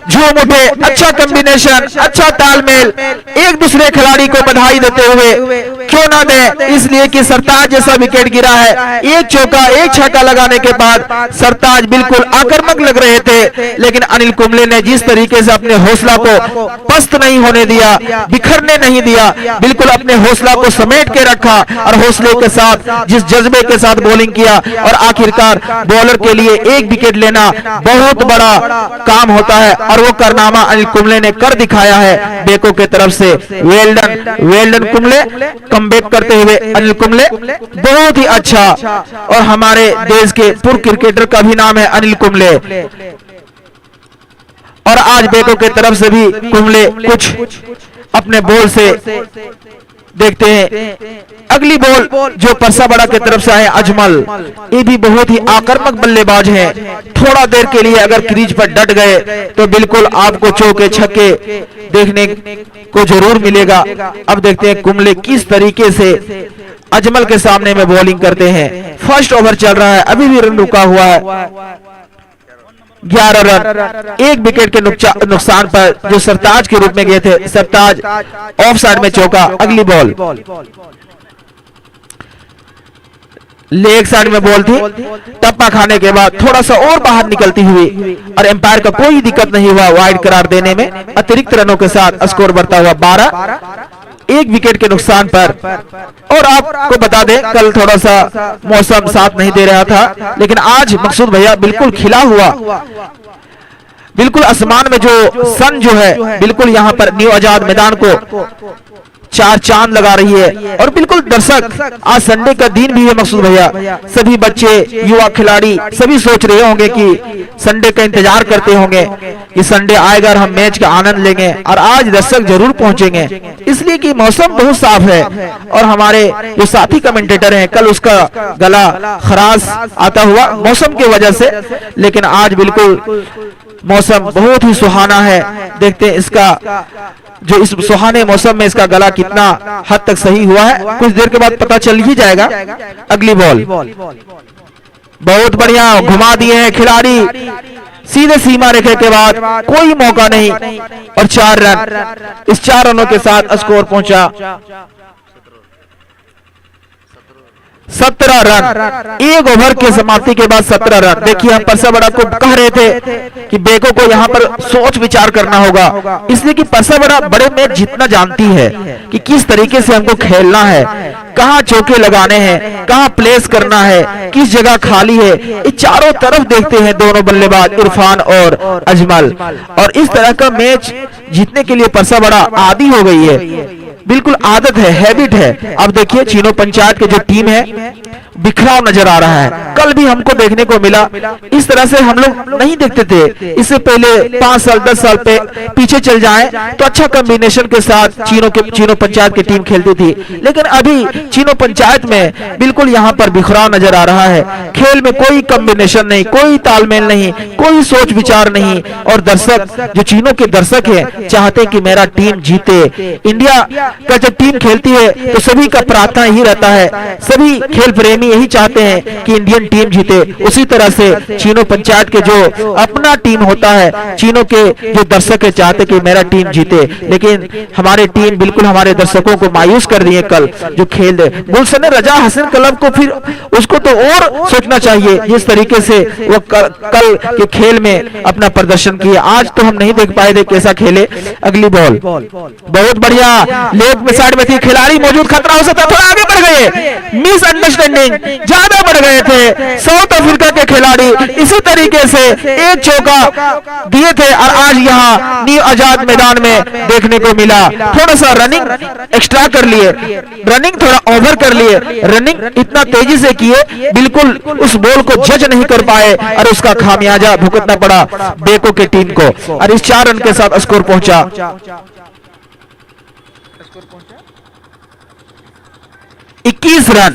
झूम उठे, अच्छा कॉम्बिनेशन, अच्छा तालमेल, एक दूसरे खिलाड़ी को बधाई देते हुए क्यों ना दें, इसलिए कि सरताज जैसा विकेट गिरा है। एक चौका एक छक्का लगाने के बाद सरताज बिल्कुल आक्रामक लग रहे थे, लेकिन अनिल कुंबले ने जिस तरीके से अपने हौसला को पस्त नहीं होने दिया, बिखरने नहीं दिया, बिल्कुल अपने हौसला को समेट के रखा और हौसले के साथ जिस जज्बे के साथ बॉलिंग किया और आखिरकार बॉलर के लिए एक विकेट लेना बहुत बड़ा काम होता है और वो कारनामा अनिल कुंबले ने कर दिखाया है बेको के तरफ से। वेल डन कुंबले, कमबैक करते हुए अनिल कुंबले, बहुत ही अच्छा। और हमारे देश के पूर्व क्रिकेटर का भी नाम है अनिल कुंबले और आज बेको के तरफ से भी कुंबले कुछ अपने बॉल से देखते हैं। अगली बॉल जो परसाबड़ा की तरफ से आए अजमल, ये भी बहुत ही आक्रामक बल्लेबाज हैं। थोड़ा देर के लिए अगर क्रीज पर डट गए तो बिल्कुल आपको चौके छक्के देखने को जरूर मिलेगा। अब देखते हैं कुंबले किस तरीके से अजमल के सामने में बॉलिंग करते हैं। फर्स्ट ओवर चल रहा है, अभी भी रन रुका हुआ है 11 रन, एक विकेट के नुकसान पर जो सरताज के रूप में गए थे। सरताज ऑफ साइड में चौका। अगली बॉल लेग साइड में बॉल थी, टप्पा खाने के बाद थोड़ा सा और बाहर निकलती हुई और एम्पायर का कोई दिक्कत नहीं हुआ वाइड करार देने में। अतिरिक्त रनों के साथ स्कोर बढ़ता हुआ 12, एक विकेट के नुकसान पर। और आपको बता दें कल थोड़ा सा मौसम साथ नहीं दे रहा था, लेकिन आज मकसूद भैया बिल्कुल खिला हुआ, बिल्कुल आसमान में जो सन जो है बिल्कुल यहाँ पर न्यू आजाद मैदान को चार चांद लगा रही है। और बिल्कुल दर्शक, आज संडे का दिन भी है मकसूद भैया, सभी बच्चे, युवा खिलाड़ी सभी सोच रहे होंगे कि संडे का इंतजार करते होंगे कि संडे आएगा और हम मैच का आनंद लेंगे, और आज दर्शक जरूर पहुंचेंगे इसलिए कि मौसम बहुत साफ है। और हमारे जो साथी कमेंटेटर हैं, कल उसका गला खराश आता हुआ मौसम की वजह से, लेकिन आज बिल्कुल मौसम बहुत ही सुहाना है। देखते हैं इसका जो इस सुहाने मौसम में इसका गला कितना हद तक सही हुआ है, कुछ देर के बाद पता चल ही जाएगा। अगली बॉल बहुत बढ़िया घुमा दिए हैं खिलाड़ी, सीधे सीमा रेखा के बाद कोई मौका नहीं, और 4 रन। इस 4 रनों के साथ स्कोर पहुंचा 17 रन। एक ओवर के समाप्ति के बाद 17 रन। देखिए हम परसा बड़ा को कह रहे थे कि बेको को यहाँ पर सोच विचार करना होगा, इसलिए कि परसा बड़ा बड़े मैच जीतना जानती है कि किस तरीके से हमको खेलना है, कहाँ चौके लगाने हैं, कहाँ प्लेस करना है, किस जगह खाली है। ये चारों तरफ देखते हैं दोनों बल्लेबाज इरफान और अजमल, और इस तरह का मैच जीतने के लिए परसा बड़ा आदी हो गई है, बिल्कुल आदत है, हैबिट है। अब देखिए चीनो पंचायत की जो टीम है बिखराव नजर आ रहा है। कल भी हमको देखने को मिला, इस तरह से हम लोग नहीं देखते थे। इससे पहले 5 साल 10 साल पे पीछे चल जाएं तो अच्छा कॉम्बिनेशन के साथ चीनो पंचायत की टीम खेलती थी, लेकिन अभी चीनो पंचायत में बिल्कुल यहाँ पर बिखराव नजर आ रहा है। खेल में कोई कॉम्बिनेशन नहीं, कोई तालमेल नहीं, कोई सोच विचार नहीं, और दर्शक जो चीनो के दर्शक है चाहते हैं कि मेरा टीम जीते। इंडिया का जब टीम खेलती है तो सभी का प्रार्थना ही रहता है, सभी खेल प्रेमी यही चाहते हैं कि इंडियन टीम जीते। उसी तरह से चीनो पंचायत के जो अपना टीम होता है, चीनो के जो दर्शक है चाहते कि मेरा टीम जीते, लेकिन हमारे टीम बिल्कुल हमारे दर्शकों को मायूस कर रही है। कल जो खेल गुलशन रजा हसन क्लब को फिर उसको तो और सोचना चाहिए, जिस तरीके से वो कल के खेल में अपना प्रदर्शन किया। आज तो हम नहीं देख पाए थे कैसा खेले। अगली बॉल बहुत बढ़िया लेग में साइड में थी, खिलाड़ी मौजूद, खतरा हो सकता, थोड़ा आगे बढ़ गए, मिसअंडरस्टैंडिंग ज्यादा बढ़ गए थे साउथ अफ्रीका के खिलाड़ी। इसी तरीके से एक चौका दिए थे और आज यहाँ न्यू आजाद मैदान में देखने को मिला। थोड़ा सा रनिंग एक्स्ट्रा कर लिए, रनिंग थोड़ा ओवर कर लिए, रनिंग इतना तेजी से किए बिल्कुल उस बॉल को जज नहीं कर पाए और उसका खामियाजा भुगतना पड़ा बेको की टीम को। और इस 4 रन के साथ स्कोर पहुंचा 21 रन,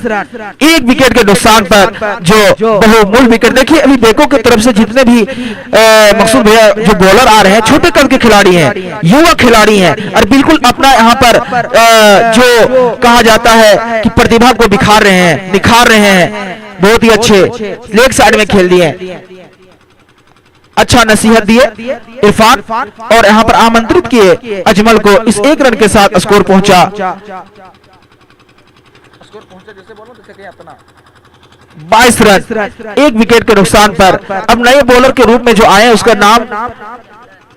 एक विकेट के नुकसान पर जो बहुमूल्य विकेट। देखिए अभी बेको की तरफ से जितने भी मकसूद भैया जो बॉलर आ रहे हैं छोटे कद के खिलाड़ी हैं, युवा खिलाड़ी हैं, और बिल्कुल अपना यहाँ पर जो कहा जाता है कि प्रतिभा को निखार रहे हैं। बहुत ही अच्छे लेग साइड में खेल दिए, अच्छा नसीहत दिए इरफान, और यहाँ पर आमंत्रित किए अजमल को। इस 1 रन के साथ स्कोर पहुंचा 22 रन, एक विकेट के नुकसान पर। अब नए बॉलर के रूप में जो आए उसका नाम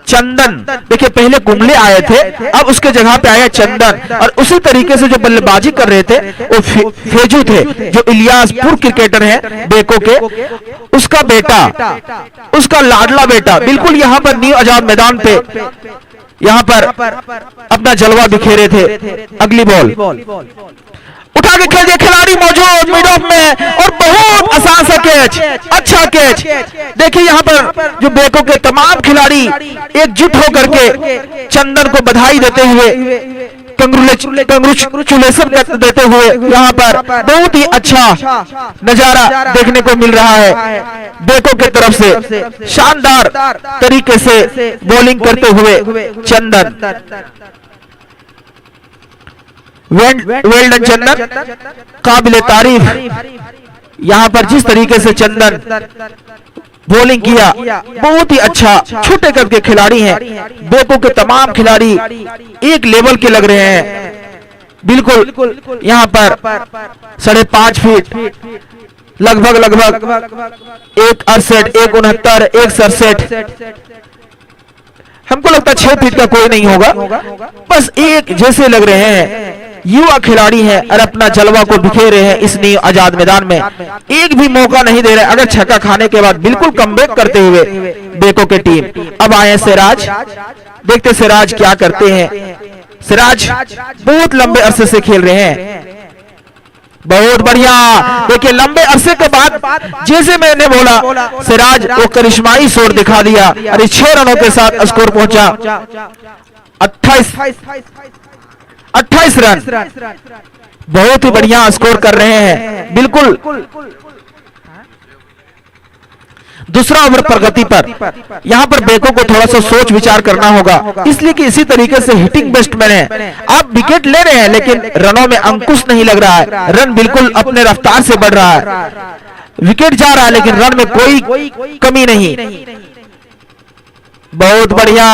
चंदन। देखिए पहले कुंबले आए थे, अब उसके जगह पे आया चंदन, और उसी तरीके से जो बल्लेबाजी कर रहे थे वो फेजू थे, जो इलियासपुर क्रिकेटर हैं बेको के, उसका बेटा, उसका लाडला बेटा बिल्कुल यहाँ पर न्यू आजाद मैदान पे यहाँ पर अपना जलवा बिखेरे थे। अगली बॉल उठा के खेल दिया, खिलाड़ी मौजूद मिड ऑफ में, और बहुत आसान सा कैच, अच्छा कैच। देखिए यहाँ पर जो बेको के तमाम खिलाड़ी एकजुट होकर के चंदन को बधाई देते हुए, कंग्रेचुलेशन देते हुए यहाँ पर बहुत ही अच्छा नजारा देखने को मिल रहा है। बेको की तरफ से शानदार तरीके से बॉलिंग करते हुए चंदन, वेल डन चंदन, काबिले तारीफ। यहाँ पर जिस तरीके से चंदन बॉलिंग किया बहुत ही अच्छा, छोटे कद के खिलाड़ी हैं, बेको के तमाम खिलाड़ी एक लेवल के लग रहे हैं। बिल्कुल यहाँ पर 5.5 फीट लगभग 1.68, 1.69, 1.67, हमको लगता है 6 फीट का कोई नहीं होगा, बस एक जैसे लग रहे हैं। युवा खिलाड़ी हैं और अपना जलवा को बिखेर रहे हैं इस न्यू आजाद मैदान में, एक भी मौका नहीं दे रहे। अगर छक्का खाने के बाद बिल्कुल कमबैक करते हुए बेको के टीम। अब आए सिराज, देखते सिराज क्या करते हैं। सिराज बहुत लंबे अरसे से खेल रहे हैं, बहुत बढ़िया। देखिए लंबे अरसे के बाद जैसे मैंने बोला सिराज वो करिश्माई शोर दिखा दिया और 6 रनों के साथ स्कोर पहुंचा 28 रन। बहुत ही बढ़िया स्कोर कर रहे हैं, बिल्कुल दूसरा ओवर प्रगति पर। यहां पर बेको को थोड़ा सा सोच विचार करना होगा, इसलिए कि इसी तरीके से हिटिंग बेस्टमैन है, आप विकेट ले रहे हैं लेकिन रनों में अंकुश नहीं लग रहा है, रन बिल्कुल अपने रफ्तार से बढ़ रहा है, विकेट जा रहा है लेकिन रन में कोई कमी नहीं। बहुत बढ़िया,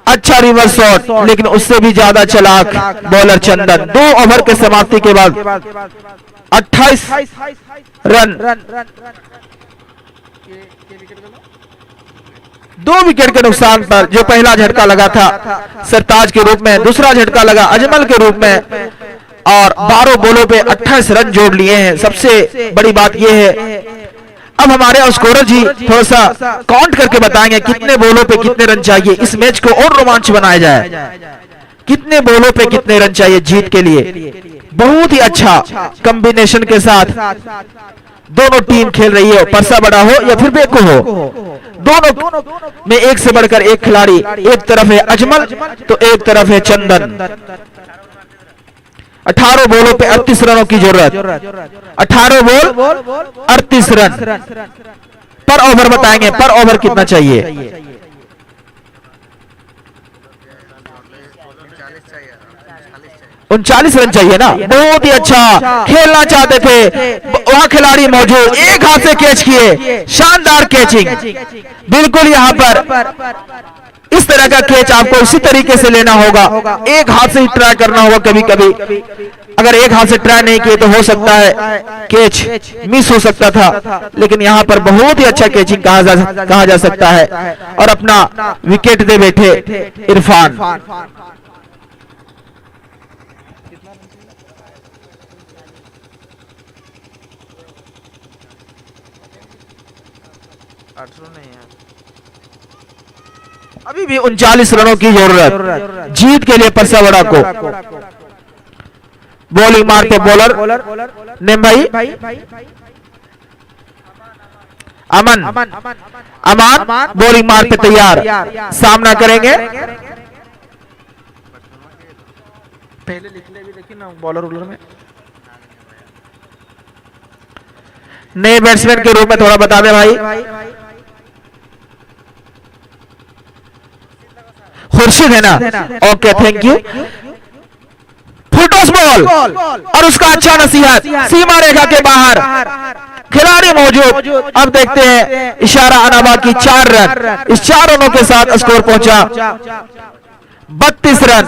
अच्छा रिवर्स शॉट, लेकिन उससे भी ज्यादा चालाक बॉलर चंदन। 2 ओवर के समाप्ति के बाद 28 रन, 2 विकेट के नुकसान पर। जो पहला झटका लगा था सरताज के रूप में, दूसरा झटका लगा अजमल के रूप में, और 12 बॉलों पे 28 रन जोड़ लिए हैं। सबसे बड़ी बात यह है, अब हमारे स्कोरर जी थोड़ा सा काउंट करके बताएंगे कितने बॉलों पे कितने रन चाहिए, इस मैच को और रोमांच बनाया जाए। कितने बॉलों पे कितने रन चाहिए जीत के लिए। बहुत ही अच्छा कॉम्बिनेशन के साथ दोनों टीम खेल रही है, परसा बड़ा हो या फिर बेको हो, दोनों में एक से बढ़कर एक खिलाड़ी। एक तरफ है अजमल तो एक तरफ है चंदन। 18 बॉलों पे 38 रनों की जरूरत, 18 बॉल 38 रन। पर ओवर बताएंगे, पर ओवर कितना चाहिए। 39 रन चाहिए ना, बहुत ही अच्छा खेलना चाहते थे, वहां खिलाड़ी मौजूद, एक हाथ से कैच किए, शानदार कैचिंग। बिल्कुल यहां पर इस तरह का कैच आपको इसी तरीके से लेना होगा, एक हाथ से ही ट्राई करना होगा। कभी कभी अगर एक हाथ से ट्राई नहीं किए तो हो सकता है कैच मिस हो सकता था, लेकिन यहां पर बहुत ही अच्छा कैचिंग कहा जा सकता है। और अपना विकेट दे बैठे इरफान। अभी भी 39 रनों की जरूरत जीत के लिए परसा बड़ा को। बॉलिंग मारते बॉलर नेम भाई अमन, अमान बॉलिंग मारते तैयार, सामना करेंगे। पहले लिखने भी देखिए ना बॉलर उलर में। नए बैट्समैन के रूप में थोड़ा बता दे भाई। खुर्शीद है ना, ओके थैंक यू। फुटॉस बॉल और उसका अच्छा नसीहत, सीमा रेखा के बाहर खिलाड़ी मौजूद। अब देखते हैं इशारा अनाबा की 4 रन, इस 4 रनों के साथ स्कोर पहुंचा 32 रन।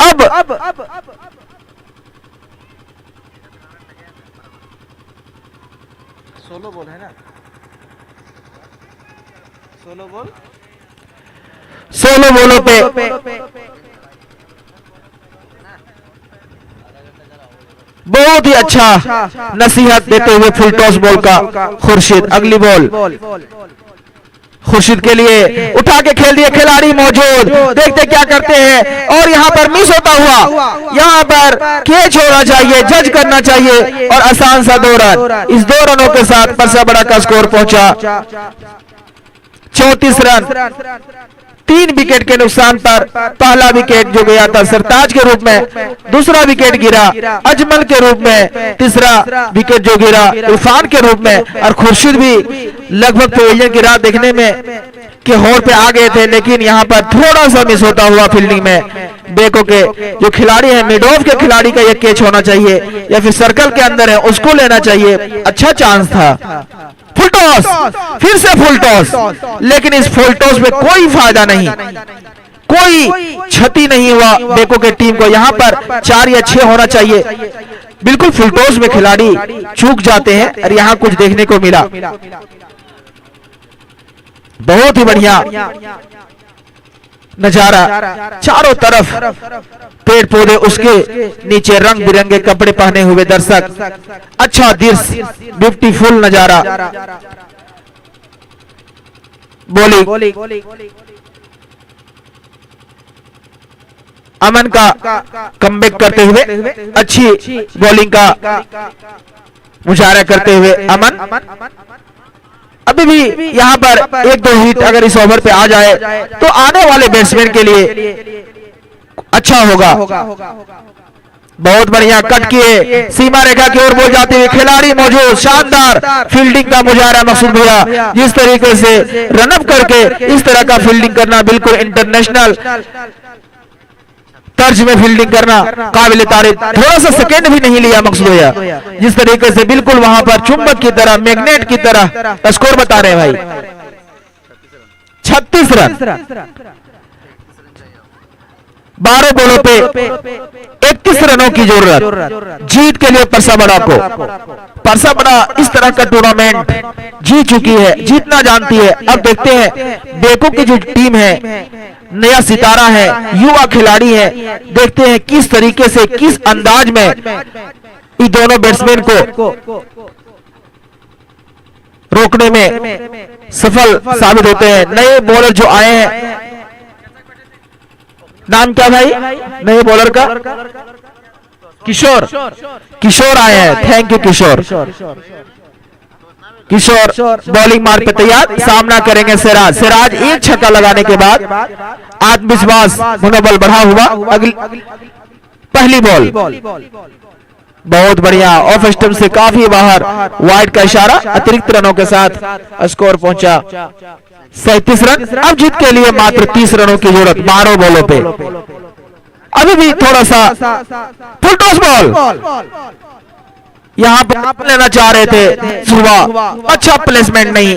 अब सोलो बॉल है ना, सोलो बॉलों पे बहुत ही अच्छा नसीहत देते हुए फुल टॉस बॉल का खुर्शीद। अगली बॉल खुर्शीद के लिए उठा के खेल दिए, खिलाड़ी मौजूद, देखते क्या करते हैं। और यहां पर मिस होता हुआ, यहां पर कैच होना चाहिए, जज करना चाहिए, और आसान सा 2 रन। इस 2 रनों के साथ परसा बड़ा का स्कोर पहुंचा 34 रन। 3 विकेट के नुकसान पर पहला विकेट जो गया था सरताज के रूप में, दूसरा विकेट गिरा अजमल के रूप में, तीसरा विकेट जो गिरा इरफान के रूप में। और खुर्शीद भी लगभग पवेलियन की राह देखने में के होड़ पे आ गए थे, लेकिन यहां पर थोड़ा सा मिस होता हुआ फील्डिंग में बेको के जो खिलाड़ी है, मिड ऑफ के खिलाड़ी का यह कैच होना चाहिए या फिर सर्कल के अंदर है उसको लेना चाहिए। अच्छा चांस था। फुल टॉस, फिर से फुल टॉस, लेकिन इस फुल टॉस में कोई फायदा नहीं, कोई क्षति नहीं हुआ बेको के टीम को। यहां पर 4 या 6 होना चाहिए। बिल्कुल फुल टॉस में खिलाड़ी चूक जाते हैं और यहां कुछ देखने को मिला। बहुत ही बढ़िया नजारा, चारों तरफ पेड़ पौधे, उसके नीचे रंग बिरंगे कपड़े पहने हुए दर्शक, अच्छा दृश्य, ब्यूटीफुल नजारा। बॉलिंग अमन का कमबैक करते हुए अच्छी बॉलिंग का मुजाहरा करते हुए अमन अभी भी यहां पर 1-2 हिट अगर इस ओवर पे आ जाए तो आने वाले बैट्समैन के लिए अच्छा होगा। बहुत बढ़िया कट किए, सीमा रेखा की ओर बोल जाते हुए खिलाड़ी मौजूद, शानदार फील्डिंग का मुजाहरा मसूद भैया। जिस तरीके से रनअप करके इस तरह का फील्डिंग करना, बिल्कुल इंटरनेशनल तर्ज में फील्डिंग करना काबिल तारीफ। थोड़ा सा सेकेंड भी नहीं लिया मकसूद भैया, जिस तरीके से बिल्कुल वहां पर चुंबक की तरह, मैग्नेट की तरह स्कोर बता रहे हैं भाई। 36 रन 12 बॉलों पे 31 रनों की जरूरत जीत के लिए परसा बड़ा को। परसा बड़ा इस तरह का टूर्नामेंट जीत चुकी है, जीतना जानती है। अब देखते हैं बेको की जो टीम है, नया सितारा है, युवा खिलाड़ी है, देखते हैं किस तरीके से, किस अंदाज में इन दोनों बैट्समैन को रोकने में सफल साबित होते हैं। नए बॉलर जो आए हैं, नाम क्या भाई नए बॉलर का? किशोर, किशोर आए हैं। Thank you Kishore. Kishore bowling मार पे तैयार, सामना करेंगे सिराज। सिराज एक छक्का लगाने के बाद आत्मविश्वास मनोबल बढ़ा हुआ। अगली पहली बॉल बहुत बढ़िया, ऑफ स्टंप से काफी बाहर, वाइड का इशारा, अतिरिक्त रनों के साथ स्कोर पहुंचा 37 रन। अब जीत के लिए मात्र 30 रनों की जरूरत 12 बॉलों पे। अभी भी थोड़ा सा फुल टॉस बॉल यहां पर लेना चाह रहे थे सुबह, अच्छा प्लेसमेंट नहीं,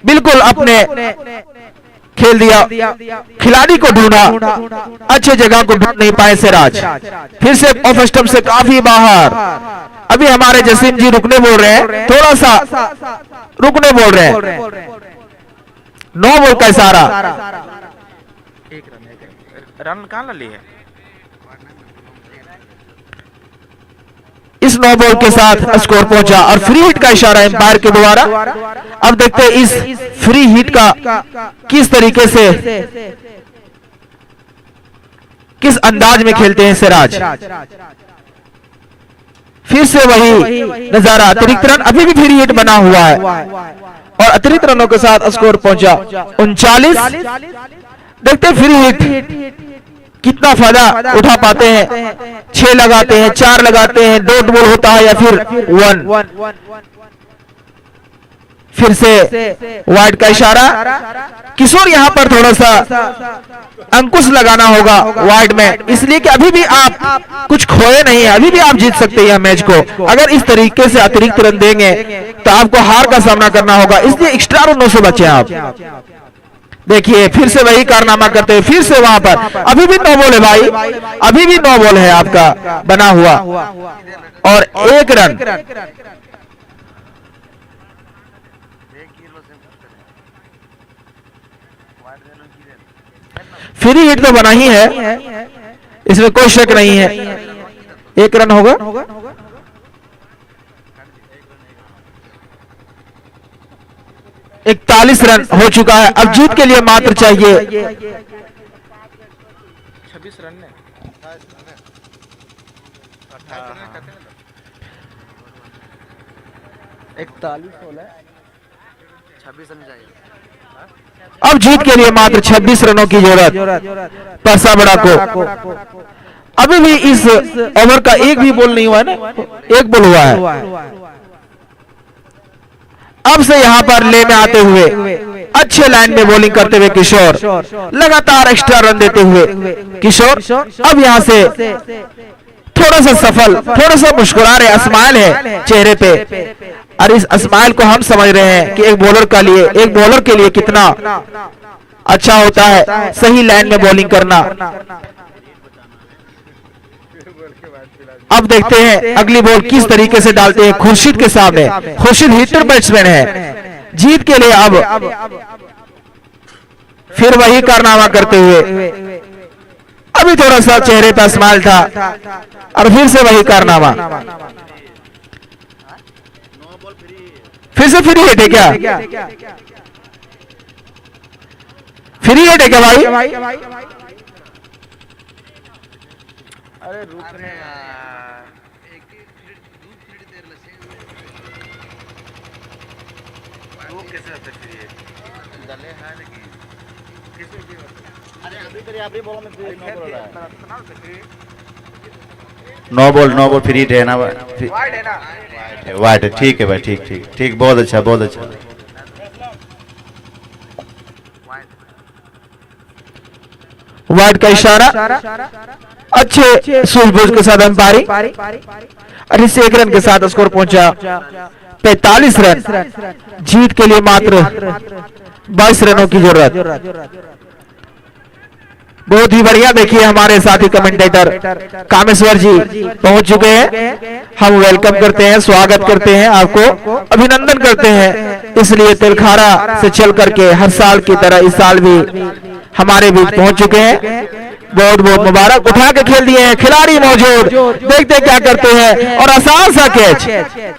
बिल्कुल अपने खेल दिया, खिलाड़ी को ढूंढा, अच्छे जगह को ढूंढ नहीं पाए सिराज। फिर से ऑफ स्टंप से काफी बाहर। अभी हमारे जसीम जी रुकने बोल रहे हैं, थोड़ा सा रुकने बोल रहे हैं। 9 बॉल का इशारा। रन कहाँ ली है? इस 9 बॉल के साथ स्कोर पहुंचा और फ्री हिट का इशारा एम्पायर के द्वारा। अब देखते हैं इस फ्री हिट का किस तरीके से, किस अंदाज में खेलते हैं सिराज। फिर से वही नजारा, अतिरिक्त रन, अभी भी फ्री हिट बना हुआ है और अतिरिक्त रनों के साथ स्कोर पहुंचा 39। देखते हैं फ्री हिट कितना फायदा उठा पाते हैं। 6 लगाते हैं, 4 लगाते हैं, डॉट बॉल होता है या फिर 1। फिर से वाइड का इशारा। किशोर यहां पर थोड़ा सा अंकुश लगाना होगा वाइड में, इसलिए कि अभी भी आप कुछ खोए नहीं है, अभी भी आप जीत सकते हैं मैच को। अगर इस तरीके से अतिरिक्त रन देंगे तो आपको हार का सामना करना होगा, इसलिए एक्स्ट्रा रनों से बचे आप। देखिए फिर से वही कारनामा करते हैं, फिर से वहां पर अभी भी 9 बॉल है भाई, अभी भी 9 बॉल है आपका बना हुआ और 1 रन। फ्री हिट तो बना ही है, इसमें कोई शक नहीं है। 1 रन होगा। 41 रन हो चुका है। अब जीत के लिए मात्र चाहिए 26 रन ने 26 रन चाहिए। अब जीत के लिए मात्र 26 रनों की जरूरत परसा बड़ा को। अभी भी इस ओवर का एक भी बॉल नहीं हुआ है ना, 1 बॉल हुआ है। अब से यहां पर ले में आते हुए अच्छे लाइन में बॉलिंग करते हुए किशोर, लगातार एक्स्ट्रा रन देते हुए किशोर अब यहां से थोड़ा सा सफल, थोड़ा सा मुस्कुरा रहे, स्माइल है चेहरे पे। और इस स्माइल को हम समझ रहे हैं कि एक बॉलर के लिए कितना अच्छा होता है सही लाइन में बॉलिंग करना। अब देखते हैं अगली बॉल किस तरीके से डालते हैं खुर्शीद के सामने। खुर्शीद हिटर बैट्समैन है, जीत के लिए अब फिर वही कारनामा करते हुए। अभी थोड़ा सा चेहरे पर स्माइल था और फिर से वही कारनामा। फिर से फ्री हिट है क्या? फ्री हिट है क्या भाई? अरे रुक रहे हैं कैसे होते फिर ये दले है लेकिन अरे अभी तेरे अभी बोला मैं फिर नो बोल रहा है नो बॉल फ्री है ना, वाइड है ना। वाइट है, ठीक है भाई, ठीक ठीक ठीक, बहुत अच्छा बहुत अच्छा। वाइड का इशारा अच्छे सूझबूझ के साथ अंपायरिंग, और इस 1 रन के साथ स्कोर पहुंचा 45 रन। जीत के लिए मात्र 22 रनों की जरूरत। बहुत ही बढ़िया। देखिए हमारे साथी कमेंटेटर कामेश्वर जी पहुंच चुके हैं। हम वेलकम करते हैं, स्वागत करते हैं, आपको अभिनंदन करते हैं। इसलिए तिलखारा से चल करके हर साल की तरह इस साल भी हमारे बीच पहुंच चुके हैं। बहुत बहुत मुबारक। उठा के खेल दिए हैं, खिलाड़ी मौजूद, देखते क्या करते हैं। और आसान सा कैच,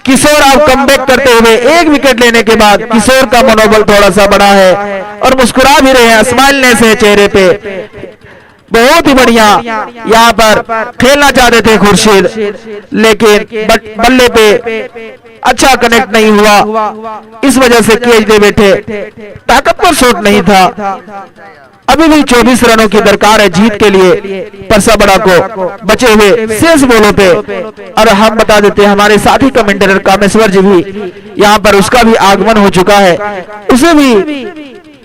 किशोर आप कमबैक करते हुए 1 विकेट लेने के बाद किशोर का मनोबल थोड़ा सा बढ़ा है और मुस्कुरा भी रहे हैं, स्माइलनेस है चेहरे पे। बहुत ही बढ़िया यहाँ पर खेलना चाहते थे खुर्शीद, लेकिन बल्ले पे अच्छा कनेक्ट नहीं हुआ, इस वजह से कैच दे बैठे। ताकतवर शॉट नहीं था। अभी भी 24 रनों की दरकार है जीत के लिए परसाबड़ा को बचे हुए शेष बॉलों पे। और हम बता देते हैं हमारे साथी कमेंटेटर कामेश्वर जी भी यहाँ पर, उसका भी आगमन हो चुका है। उसे भी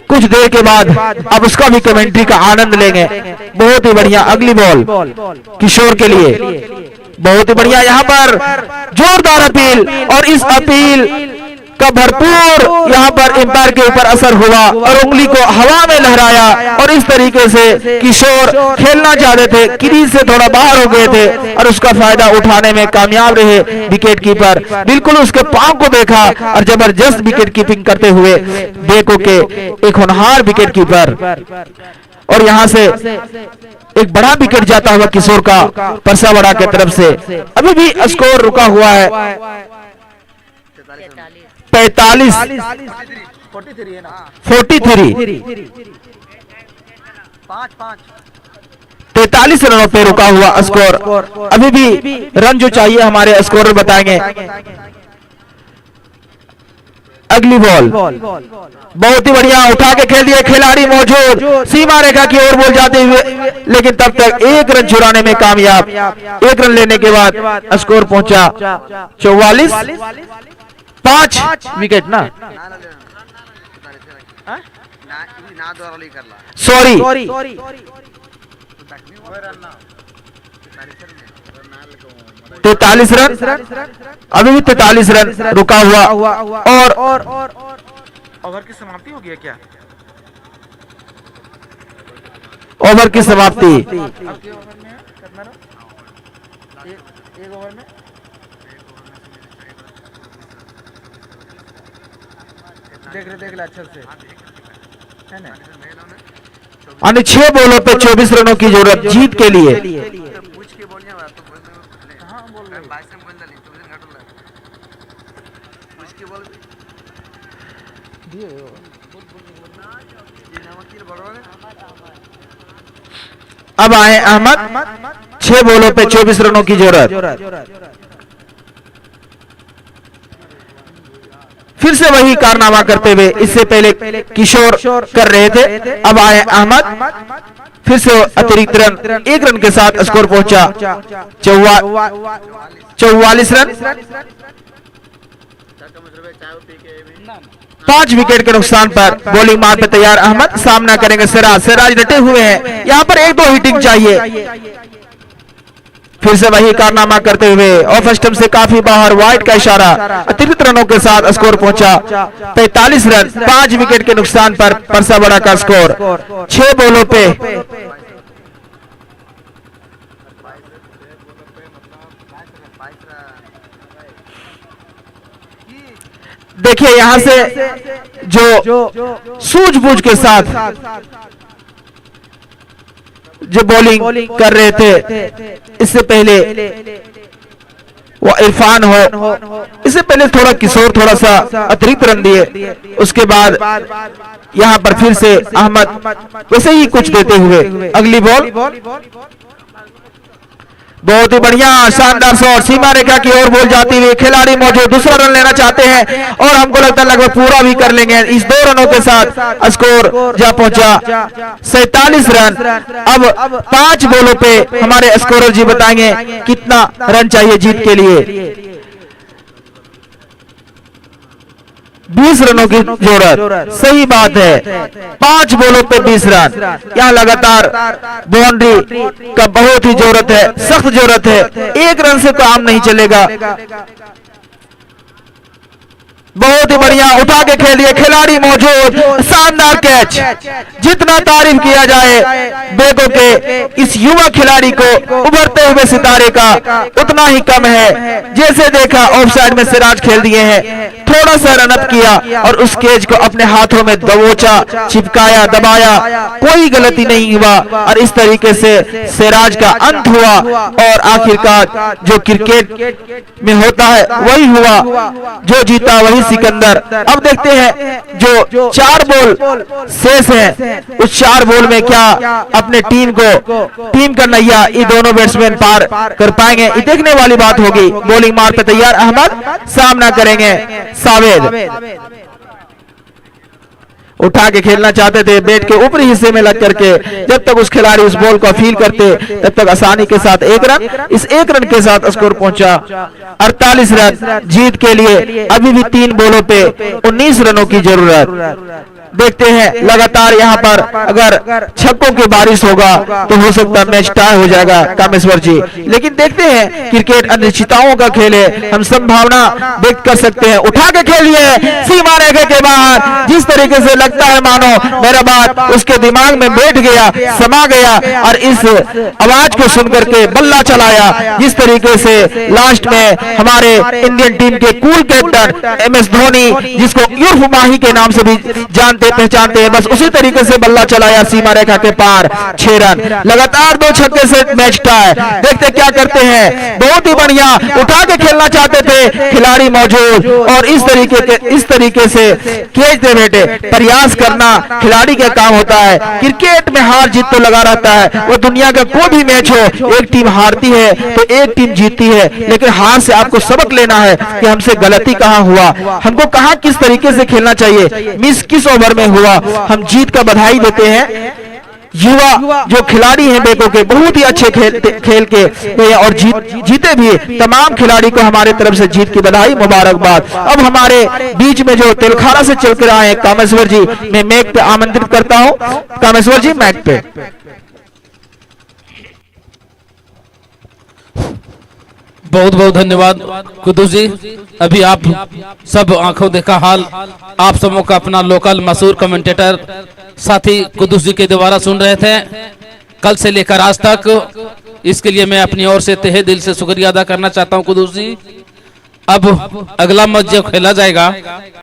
कुछ देर के बाद अब उसका भी कमेंट्री का आनंद लेंगे। बहुत ही बढ़िया अगली बॉल किशोर के लिए, बहुत ही बढ़िया। यहाँ पर जोरदार अपील, और इस अपील का भरपूर यहाँ पर एम्पायर के ऊपर असर हुआ और उंगली को हवा में लहराया, और इस तरीके से किशोर खेलना चाहते थे, क्रीज से थोड़ा बाहर हो गए थे और उसका फायदा उठाने में कामयाब रहे विकेट कीपर। बिल्कुल उसके पांव को देखा और जबरदस्त विकेट कीपिंग करते हुए देखो के एक होनहार विकेट कीपर। और यहाँ से एक बड़ा विकेट जाता हुआ किशोर का परसाबड़ा की तरफ से। अभी भी स्कोर रुका हुआ है 45 43 43 रनों पे रुका हुआ स्कोर। अभी भी रन जो चाहिए हमारे स्कोरर बताएंगे। अगली बॉल बहुत ही बढ़िया, उठा के खेल दिया, खिलाड़ी मौजूद, सीमा रेखा की ओर बॉल जाते हुए, लेकिन तब तक 1 रन चुराने में कामयाब। 1 रन लेने के बाद स्कोर पहुंचा 44। 5 विकेट ना, सॉरी 43 रन। अभी भी 43 रन रुका हुआ। और ओवर की समाप्ति हो गया क्या? ओवर की समाप्ति देख ले अच्छे से है ना। 6 बॉलों पे 24 रनों की जरूरत जीत के लिए। अब आए अहमद, 6 बॉलों पे 24 रनों की जरूरत। फिर से वही कारनामा करते हुए इससे पहले किशोर कर रहे थे। अब आए अहमद, फिर से अतिरिक्त रन, 1 रन के साथ स्कोर पहुंचा 44 रन। 5 विकेट के नुकसान पर बॉलिंग मार पे तैयार अहमद, सामना करेंगे सिराज डटे हुए हैं। यहाँ पर 1-2 हिटिंग चाहिए। फिर से वही कारनामा करते हुए ऑफ स्टंप से काफी बाहर, वाइड का इशारा, अतिरिक्त रनों के साथ स्कोर पहुंचा 45 रन। 5 विकेट के नुकसान पर परसाबड़ा का स्कोर 6 बॉलों पे। देखिए यहां से जो सूझबूझ के साथ जो बॉलिंग कर रहे थे, इससे पहले वो इरफान हो, इससे पहले थोड़ा किशोर थोड़ा सा अतिरिक्त रन दिए, उसके बाद यहां पर फिर से अहमद वैसे ही कुछ देते हुए। अगली बॉल बहुत ही बढ़िया शानदार शॉट, सीमा रेखा की ओर बॉल जाती हुई, खिलाड़ी मौजूद दूसरा रन लेना चाहते हैं और हमको लगता है लगभग पूरा भी कर लेंगे। इस 2 रनों के साथ स्कोर जा पहुंचा 47 रन। अब 5 बॉलों पे हमारे स्कोरर जी बताएंगे कितना रन चाहिए जीत के लिए। 20 रनों की जरूरत, सही बात है। 5 बॉलों पे 20 रन, यहाँ लगातार बाउंड्री का बहुत ही जरूरत है, सख्त जरूरत है। 1 रन से काम नहीं चलेगा। बहुत ही बढ़िया उठा के खेल दिए, खिलाड़ी मौजूद, शानदार कैच। जितना तारीफ किया जाए बेगों के इस युवा खिलाड़ी को, उभरते हुए सितारे का, उतना ही कम है। जैसे देखा ऑफसाइड में सिराज खेल दिए हैं, थोड़ा सा रन अप किया और उस कैच को अपने हाथों में दबोचा, चिपकाया, दबाया, कोई गलती नहीं हुआ और इस तरीके से सिराज का अंत हुआ और आखिरकार जो क्रिकेट में होता है वही हुआ, जो जीता वही सिकंदर। अब देखते हैं जो 4 बॉल शेष है, उस 4 बॉल में क्या अपने टीम का नैया ये दोनों बैट्समैन पार कर पाएंगे, ये देखने वाली बात होगी। बॉलिंग मार पे तैयार अहमद, सामना करेंगे सावेद। उठा के खेलना चाहते थे, बैट के ऊपरी हिस्से में लग करके, जब तक उस खिलाड़ी उस बॉल को फील करते तब तक आसानी के साथ 1 रन। इस 1 रन के साथ स्कोर पहुंचा 48 रन। जीत के लिए अभी भी 3 बॉलों पे 19 रनों की जरूरत। देखते हैं लगातार यहाँ पर अगर छक्कों की बारिश होगा तो हो सकता है मैच टाई हो जाएगा कामेश्वर जी, लेकिन देखते हैं क्रिकेट अनिश्चितताओं का खेल है, हम संभावना व्यक्त कर सकते हैं। उठा के खेलिए, सीमा रेखा के बाहर, जिस तरीके से लगता है मानो मेरा बात उसके दिमाग में बैठ गया, समा गया और इस आवाज को सुनकर के बल्ला चलाया। जिस तरीके से लास्ट में हमारे इंडियन टीम के कूल कैप्टन MS धोनी, जिसको उर्फ माही के नाम से भी जानते पहचानते हैं, बस उसी तरीके से बल्ला चलाया सीमा रेखा के पार। 6 रन, लगातार 2 छक्के से मैच टाई। देखते क्या करते हैं, बहुत ही बढ़िया उठा के खेलना चाहते थे, खिलाड़ी मौजूद और इस तरीके से कैच दे बैठे। प्रयास करना खिलाड़ी का काम होता है। क्रिकेट में हार जीत तो लगा रहता है, वो दुनिया का कोई भी मैच हो, एक टीम हारती है तो एक टीम जीतती है, लेकिन हार से आपको सबक लेना है कि हमसे गलती कहाँ हुआ, हमको कहाँ किस तरीके से खेलना चाहिए, मिस किस ओवर में हुआ। हम जीत का बधाई देते हैं। युवा जो खिलाड़ी हैं बेको के, बहुत ही अच्छे खेल के और जीते भी। तमाम खिलाड़ी को हमारे तरफ से जीत की बधाई, मुबारकबाद। अब हमारे बीच में जो तेलखारा से चल कर आए कामेश्वर जी, मैं मैक पे आमंत्रित करता हूं। कामेश्वर जी मैक पे। बहुत बहुत धन्यवाद कुद्दूस जी। अभी आप सब आंखों देखा हाल आप सबों का अपना लोकल मशहूर कमेंटेटर साथी कुद्दूस जी के द्वारा सुन रहे थे, कल से लेकर आज तक। इसके लिए मैं अपनी ओर से तहे दिल से शुक्रिया अदा करना चाहता हूं कुद्दूस जी। अब अगला मैच जब खेला जाएगा